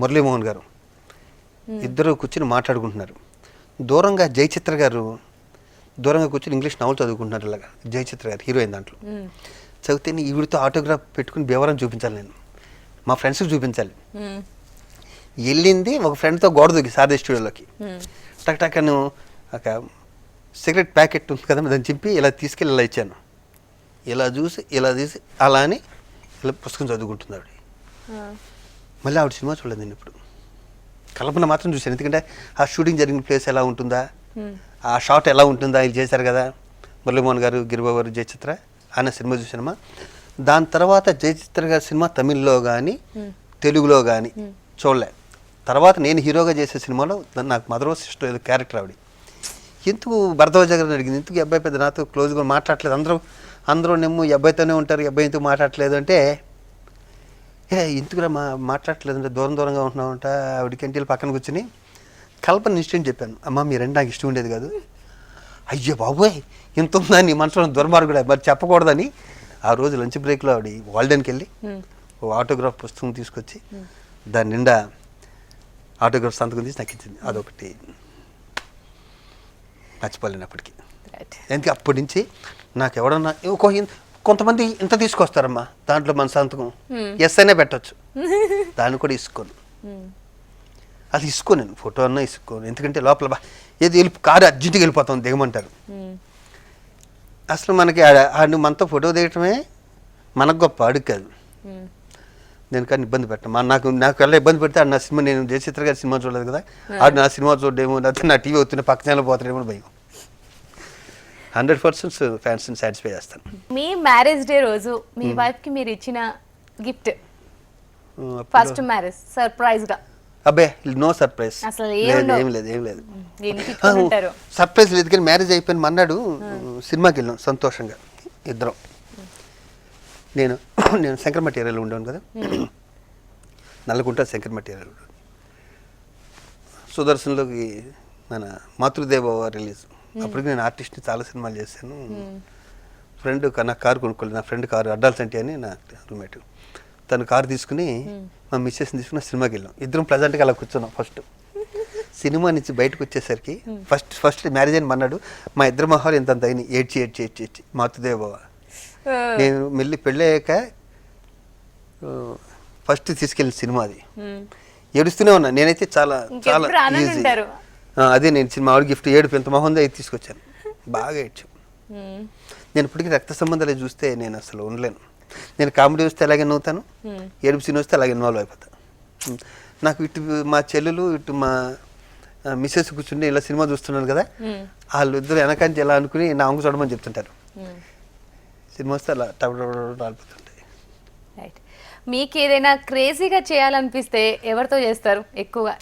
మురళీమోహన్ గారు ఇద్దరు కూర్చొని మాట్లాడుకుంటున్నారు. దూరంగా జయచిత్ర గారు కూర్చొని ఇంగ్లీష్ నవల్ చదువుకుంటున్నారు. ఇలాగా జయచిత్ర గారు హీరోయిన్ దాంట్లో చదివితే ఈవిడితో ఆటోగ్రాఫ్ పెట్టుకుని బేవరం చూపించాలి, నేను మా ఫ్రెండ్స్కి చూపించాలి. వెళ్ళింది ఒక ఫ్రెండ్తో గోడ దూకి సారథి స్టూడియోలోకి, టక్ అని ఒక సిగరెట్ ప్యాకెట్ ఉంది కదా దాన్ని చింపి ఇలా తీసుకెళ్ళి ఇలా ఇచ్చాను. ఇలా తీసి అలా అని ఇలా పుస్తకం చదువుకుంటుంది ఆవిడ. మళ్ళీ ఆవిడ సినిమా చూడలేదు నేను ఇప్పుడు. కల్పన మాత్రం చూశాను, ఎందుకంటే ఆ షూటింగ్ జరిగిన ప్లేస్ ఎలా ఉంటుందా, ఆ షాట్ ఎలా ఉంటుందా, ఇది చేశారు కదా మురళీమోహన్ గారు, గిరిబాబు గారు, జయచిత్ర ఆయన సినిమా చూసానమ్మా. దాని తర్వాత జయచిత్ర గారి సినిమా తమిళ్లో కానీ తెలుగులో కానీ చూడలే. తర్వాత నేను హీరోగా చేసే సినిమాలో నాకు మదర్ సిస్టర్ ఏదో క్యారెక్టర్ ఆవిడ. ఎందుకు భరద్వాజ గారిని అడిగింది, ఎందుకు ఈ అబ్బాయి పెద్ద నాతో క్లోజ్గా మాట్లాడలేదు, అందరూ నెమ్ము ఈ అబ్బాయితోనే ఉంటారు, ఈ అబ్బాయి ఎందుకు మాట్లాడలేదు అంటే, ఎందుకురా మాట్లాడట్లేదు అంటే దూరంగా ఉంటున్నామంట. ఆవిడ క్యాంటీన్లు పక్కన కూర్చొని కల్పన ఇన్స్టెంట్ చెప్పాను, అమ్మ మీరంటే నాకు ఇష్టం ఉండేది కాదు. అయ్యో బాబోయ్ ఇంత ఉందని మనసులో దుర్మార్గుడే, మరి చెప్పకూడదని ఆ రోజు లంచ్ బ్రేక్లో ఆవిడ వాల్డెన్కి వెళ్ళి ఓ ఆటోగ్రాఫ్ పుస్తకం తీసుకొచ్చి దాని నిండా ఆటోగ్రాఫ్ సంతకం తీసి నాకు ఇచ్చింది. అదొకటి మర్చిపోలేనప్పటికీ. ఎందుకంటే అప్పటి నుంచి నాకు ఎవడన్నా కొంతమంది ఇంత తీసుకొస్తారమ్మా, దాంట్లో మన సంతకం ఎస్ అనే పెట్టచ్చు, దాన్ని కూడా ఇసుకోను. అది ఇసుకోను, నేను ఫోటో అన్నా ఇసుకోను. ఎందుకంటే లోపల ఏది కారు అర్జెంటుగా వెళ్ళిపోతాం దిగమంటారు. అసలు మనకి మనతో ఫోటో దిగటమే మనకు గొప్ప, అడుగు కాదు. నేను కానీ ఇబ్బంది పెట్టను. నాకు ఎలా ఇబ్బంది పెడితే నా సినిమా, నేను జయచిత్ర గారి సినిమా చూడలేదు కదా, ఆడు నా సినిమా చూడేమో, లేకపోతే నా టీవీ వస్తున్న పక్క ఛానల్ పోతాడేమో భయం. 100% ఫ్యాన్స్ని సాటిస్ఫై చేస్తాను. మీ మ్యారేజ్ డే రోజు మీ వైఫ్కి మీరు ఇచ్చిన గిఫ్ట్, ఫస్ట్ మ్యారేజ్ సర్ప్రైజ్గా? అబ్బే నో సర్ప్రైజ్, అసలు ఏం లేదు. సర్ప్రైజ్ లేదు, కానీ మ్యారేజ్ అయిపోయిన మన్నాడు సినిమాకి వెళ్ళాం సంతోషంగా ఇద్దరం. నేను నేను శంకర్ మటీరియల్ ఉండేవాను కదా, నల్లగుంట శంకర్ మటీరియల్. సుదర్శన్లోకి మన మాతృదేవ రిలీజ్, అప్పటికి నేను ఆర్టిస్ట్ని చాలా సినిమాలు చేశాను. ఫ్రెండ్ నా కారు కొనుక్కోలేదు, నా ఫ్రెండ్ కారు అడ్డాల్ సంటి అని నా రూమ్మేట్, తను కారు తీసుకుని మా మిస్సెస్ని తీసుకుని సినిమాకి వెళ్ళాం. ఇద్దరం ప్లెజెంట్గా అలా కూర్చున్నాం. ఫస్ట్ సినిమా నుంచి బయటకు వచ్చేసరికి ఫస్ట్ మ్యారేజ్ అని మన్నాడు, మా ఇద్దరు మొహాలు ఎంత అయినాయి, ఏడ్చి మాతృదేవ బావ. నేను మళ్ళీ పెళ్ళయ్యాక ఫస్ట్ తీసుకెళ్ళిన సినిమా అది. ఏడుస్తూనే ఉన్నా నేనైతే, చాలా చాలా ఈజీ. అదే నేను సినిమా ఆవిడ గిఫ్ట్ ఏడుపు ఎంత మొహందో అయితే తీసుకొచ్చాను, బాగా ఏడ్చు. నేను ఇప్పటికీ రక్త సంబంధాలు చూస్తే నేను అసలు ఉండలేను. నేను కామెడీ వస్తే అలాగే నవ్వుతాను, ఏడుపు సీన్ వస్తే అలాగే ఇన్వాల్వ్ అయిపోతాను. నాకు ఇటు మా చెల్లెలు ఇటు మా మిస్సెస్ కూర్చుంటే ఇలా సినిమా చూస్తున్నాను కదా, వాళ్ళు ఇద్దరు వెనకాంచి ఎలా అనుకుని నా అంగు చూడమని చెప్తుంటారు. సినిమా వస్తే అలా రాలిపోతుంటాయి. రైట్. మీకు ఏదైనా క్రేజీగా చేయాలనిపిస్తే ఎవరితో చేస్తారు ఎక్కువగా?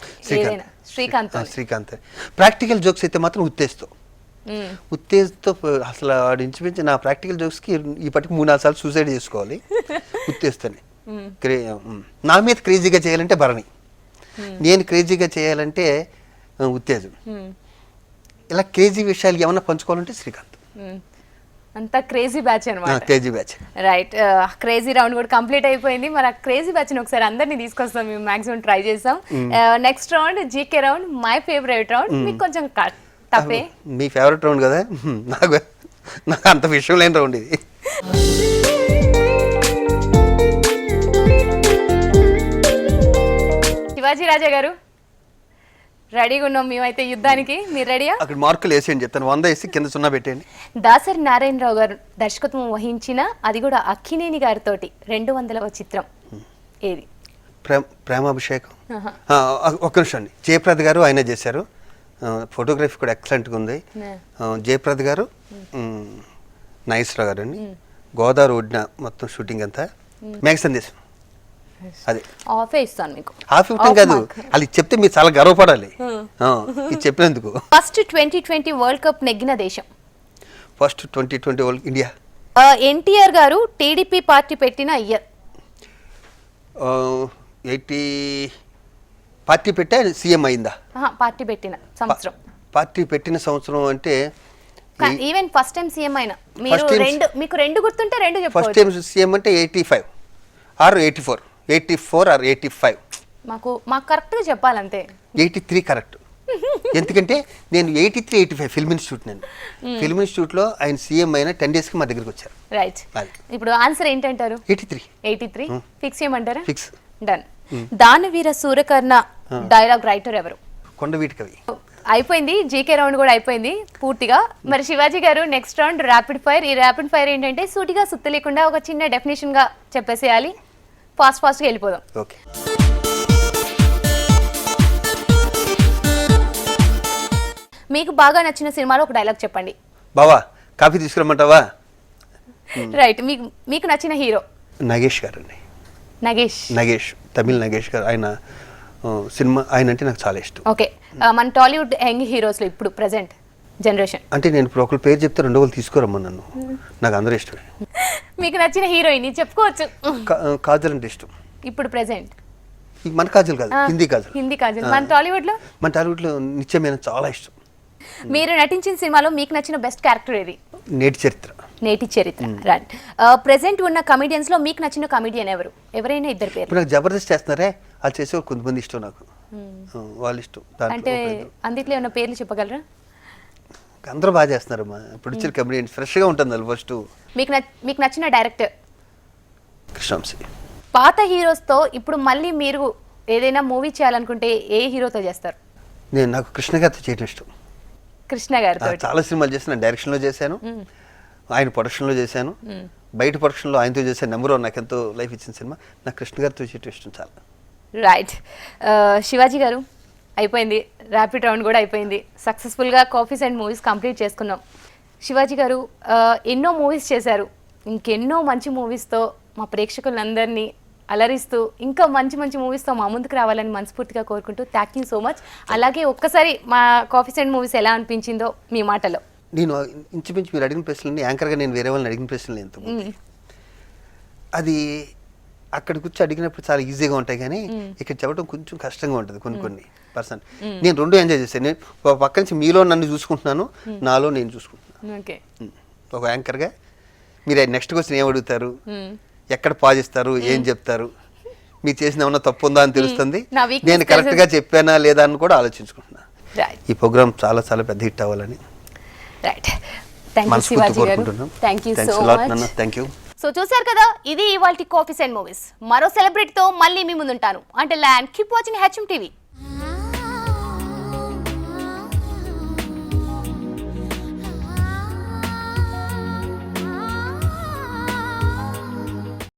శ్రీకాంత్. ప్రాక్టికల్ జోక్స్ అయితే మాత్రం ఉత్తేజ్తో అసలు వాడు ఇంచుమించి నా ప్రాక్టికల్ జోక్స్కి ఈ పట్టుకు 3-4 సార్లు సూసైడ్ చేసుకోవాలి ఉత్తేజ్తోనే. నా మీద క్రేజీగా చేయాలంటే భరణి, నేను క్రేజీగా చేయాలంటే ఉత్తేజం. ఇలా క్రేజీ విషయాలు ఏమన్నా పంచుకోవాలంటే శ్రీకాంత్. అంతా క్రేజీ బ్యాచ్ అన్నమాట. Crazy batch. Right. Crazy round కూడా కంప్లీట్ అయిపోయింది. మరి ఆ క్రేజీ బ్యాచ్ ని ఒకసారి అందరినీ తీసుకొస్తాం, మేము మాక్సిమం ట్రై చేసాం. Next round GK round, my favourite round. మీకు కొంచెం టఫే. మీ ఫేవరెట్ రౌండ్ కదా, నాకు అంత విషయం లేని రౌండ్ ఇది. శివాజీ రాజా గారు రెడీగా ఉన్నాం మేమైతే యుద్ధానికి. మీరు రెడీయా? అక్కడ మార్కులు వేసేయండి చెప్తాను, 100 వేసి కింద 0 పెట్టండి. దాసరి నారాయణరావు గారు దర్శకత్వం వహించిన, అది కూడా అక్కినేని గారితోటి 200వ చిత్రం ఏది? ప్రేమాభిషేకం. ఒక్క నిమిషం అండి. జయప్రద గారు ఆయన చేశారు, ఫోటోగ్రఫీ కూడా ఎక్సలెంట్గా ఉంది. జయప్రద గారు, నాగేశ్వరరావు గారు అండి. గోదావరి ఒడ్డున మొత్తం షూటింగ్ అంతా. మేఘ సందేశం అదే ఆఫే ఇస్తాను మీకు. హాఫ్ ఇవ్వటం కాదు, అది చెప్తే మీరు చాలా గర్వపడాలి ఇది చెప్పినందుకు. ఫస్ట్ 2020 వరల్డ్ కప్ నెగ్గిన దేశం? First 2020 world India. ఎన్టీఆర్ గారు టీడీపీ పార్టీ పెట్టిన ఇయర్? 80 పార్టీ పెట్టా సీఎం అయిందా? పార్టీ పెట్టిన సంవత్సరం. పార్టీ పెట్టిన సంవత్సరం అంటే ఈవెన్ ఫస్ట్ టైం సీఎం అయినా మీరు మీకు రెండు గుర్తుంటే రెండు చెప్పండి. ఫస్ట్ టైం సీఎం అంటే 85 ఆర్ 84 ఆర్ 85. మాకు కరెక్ట్గా చెప్పాలంతే. 83 కరెక్ట్. ఎందుకంటే నేను 83-85 ఫిల్మ్ ఇన్స్టిట్యూట్, నేను ఫిల్మ్ ఇన్స్టిట్యూట్లో ఆయన సీఎం అయిన 10 డేస్కి మా దగ్గరికి వచ్చారు. రైట్. ఇప్పుడు ఆన్సర్ ఏంటంటారు? 83 ఫిక్స్ చేయమంటారా? ఫిక్స్. డన్. దానవీర సూరకర్ణ డైలాగ్ రైటర్ ఎవరు? కొండవీటి కవి. అయిపోయింది, జీకే రౌండ్ కూడా అయిపోయింది పూర్తిగా. మరి శివాజీ గారు నెక్స్ట్ రౌండ్ ర్యాపిడ్ ఫైర్. ఈ ర్యాపిడ్ ఫైర్ ఏంటంటే సూటిగా సుత్తి లేకుండా ఒక చిన్న డెఫినేషన్ గా చెప్పేసేయాలి, ఫాస్ట్గా వెళ్ళిపోదాం. ఓకే. మీకు బాగా నచ్చిన సినిమాలో ఒక డైలాగ్ చెప్పండి. బావా కాఫీ తీసుకురమ్మంటావా? రైట్. మీకు నచ్చిన హీరో? నగేష్ గారు అండి. నగేష్ తమిళ్ నగేష్ గారు. ఆయన సినిమా ఆయన అంటే నాకు చాలా ఇష్టం. ఓకే. మన టాలీవుడ్ యంగ్ హీరోస్లో ఇప్పుడు ప్రెసెంట్ జనరేషన్ అంటే నేను ఇప్పుడు ఒకరి పేరు చెప్తే 2 వాళ్ళు తీసుకురమ్మా నన్ను, నాకు అందరూ ఇష్టమే. మీకు నచ్చిన హీరోయిన్ చెప్పుకోవచ్చు. కాజల్ అంటే ఇష్టం ఇప్పుడు ప్రెసెంట్. మన కాజల్ కాదు, హిందీ కాజల్. మన టాలీవుడ్లో నిత్యమైన చాలా ఇష్టం. మీరు నటించిన సినిమాలో మీకు నచ్చిన బెస్ట్ క్యారెక్టర్ ఏది? నేటి చరిత్ర. రైట్. ప్రెసెంట్ ఉన్న కమెడియన్స్ లో మీకు నచ్చిన కమెడియన్ ఎవరు? ఎవరైనా ఇద్దరు పేరు. ఇప్పుడు నాకు జబర్దస్త్ చేస్తున్నారే, అది చేసే కొంతమంది ఇష్టం నాకు, వాళ్ళు ఇష్టం. అంటే అందుట్లో ఏమైనా పేర్లు చెప్పగలరా? అందరూ బాగా చేస్తున్నారు మా ప్రొడ్యూసర్ కమెడియన్స్, ఫ్రెష్గా ఉంటుంది వాళ్ళు. ఫస్ట్ మీకు నచ్చిన డైరెక్టర్? కృష్ణవంశీ. పాత హీరోస్తో ఇప్పుడు మళ్ళీ మీరు ఏదైనా మూవీ చేయాలనుకుంటే ఏ హీరోతో చేస్తారు? నాకు కృష్ణ గారితో చేయడం ఇష్టం. కృష్ణ గారితో చాలా సినిమాలు చేశాను. డైరెక్షన్లో చేశాను, ఆయన ప్రొడక్షన్లో చేశాను, బయట ప్రొడక్షన్లో ఆయనతో చేశాను. నెంబర్ 1 నాకు ఎంతో లైఫ్ ఇచ్చిన సినిమా. నాకు కృష్ణ గారితో చేయడం ఇష్టం చాలా. రైట్. శివాజీ గారు అయిపోయింది, ర్యాపిడ్ రౌండ్ కూడా అయిపోయింది. సక్సెస్ఫుల్గా కాఫీస్ అండ్ మూవీస్ కంప్లీట్ చేసుకున్నాం. శివాజీ గారు ఎన్నో మూవీస్ చేశారు, ఇంకెన్నో మంచి మూవీస్తో మా ప్రేక్షకులందరినీ అలరిస్తూ ఇంకా మంచి మంచి మూవీస్తో మా ముందుకు రావాలని మనస్ఫూర్తిగా కోరుకుంటూ థ్యాంక్ యూ సో మచ్. అలాగే ఒక్కసారి మా కాఫీస్ అండ్ మూవీస్ ఎలా అనిపించిందో మీ మాటలో. నేను ఇంచుమించు మీరు అడిగిన ప్రశ్నలు యాంకర్గా నేను వేరే వాళ్ళని అడిగిన ప్రశ్నలు ఎంత అది అక్కడ కూర్చో అడిగినప్పుడు చాలా ఈజీగా ఉంటాయి కానీ ఇక్కడ చెప్పడం కొంచెం కష్టంగా ఉంటుంది కొన్ని పర్సన్. నేను రెండు ఎంజాయ్ చేశాను. నేను ఒక పక్క నుంచి మీలో నన్ను చూసుకుంటున్నాను, నాలో నేను చూసుకుంటున్నాను. ఓకే. ఒక యాంకర్గా మీరు నెక్స్ట్ క్వశ్చన్ ఏం అడుగుతారు, ఎక్కడ పాజ్ ఇస్తారు, ఏం చెప్తారు, మీరు చేసిన ఏమన్నా తప్పు ఉందా అని తెలుస్తుంది. నేను కరెక్ట్గా చెప్పానా లేదా అని కూడా ఆలోచించుకుంటున్నాను. ఈ ప్రోగ్రామ్ చాలా చాలా పెద్ద హిట్ అవ్వాలని మనస్ఫూర్తి కోరుకుంటున్నాం. Thank you. సో చూశారు కదా, ఇది ఇవాల్టి కాఫీస్ అండ్ మూవీస్. మరో సెలబ్రిటీతో మళ్ళీ మీ ముందుంటాను. అంటే కీప్ వాచింగ్ HM TV.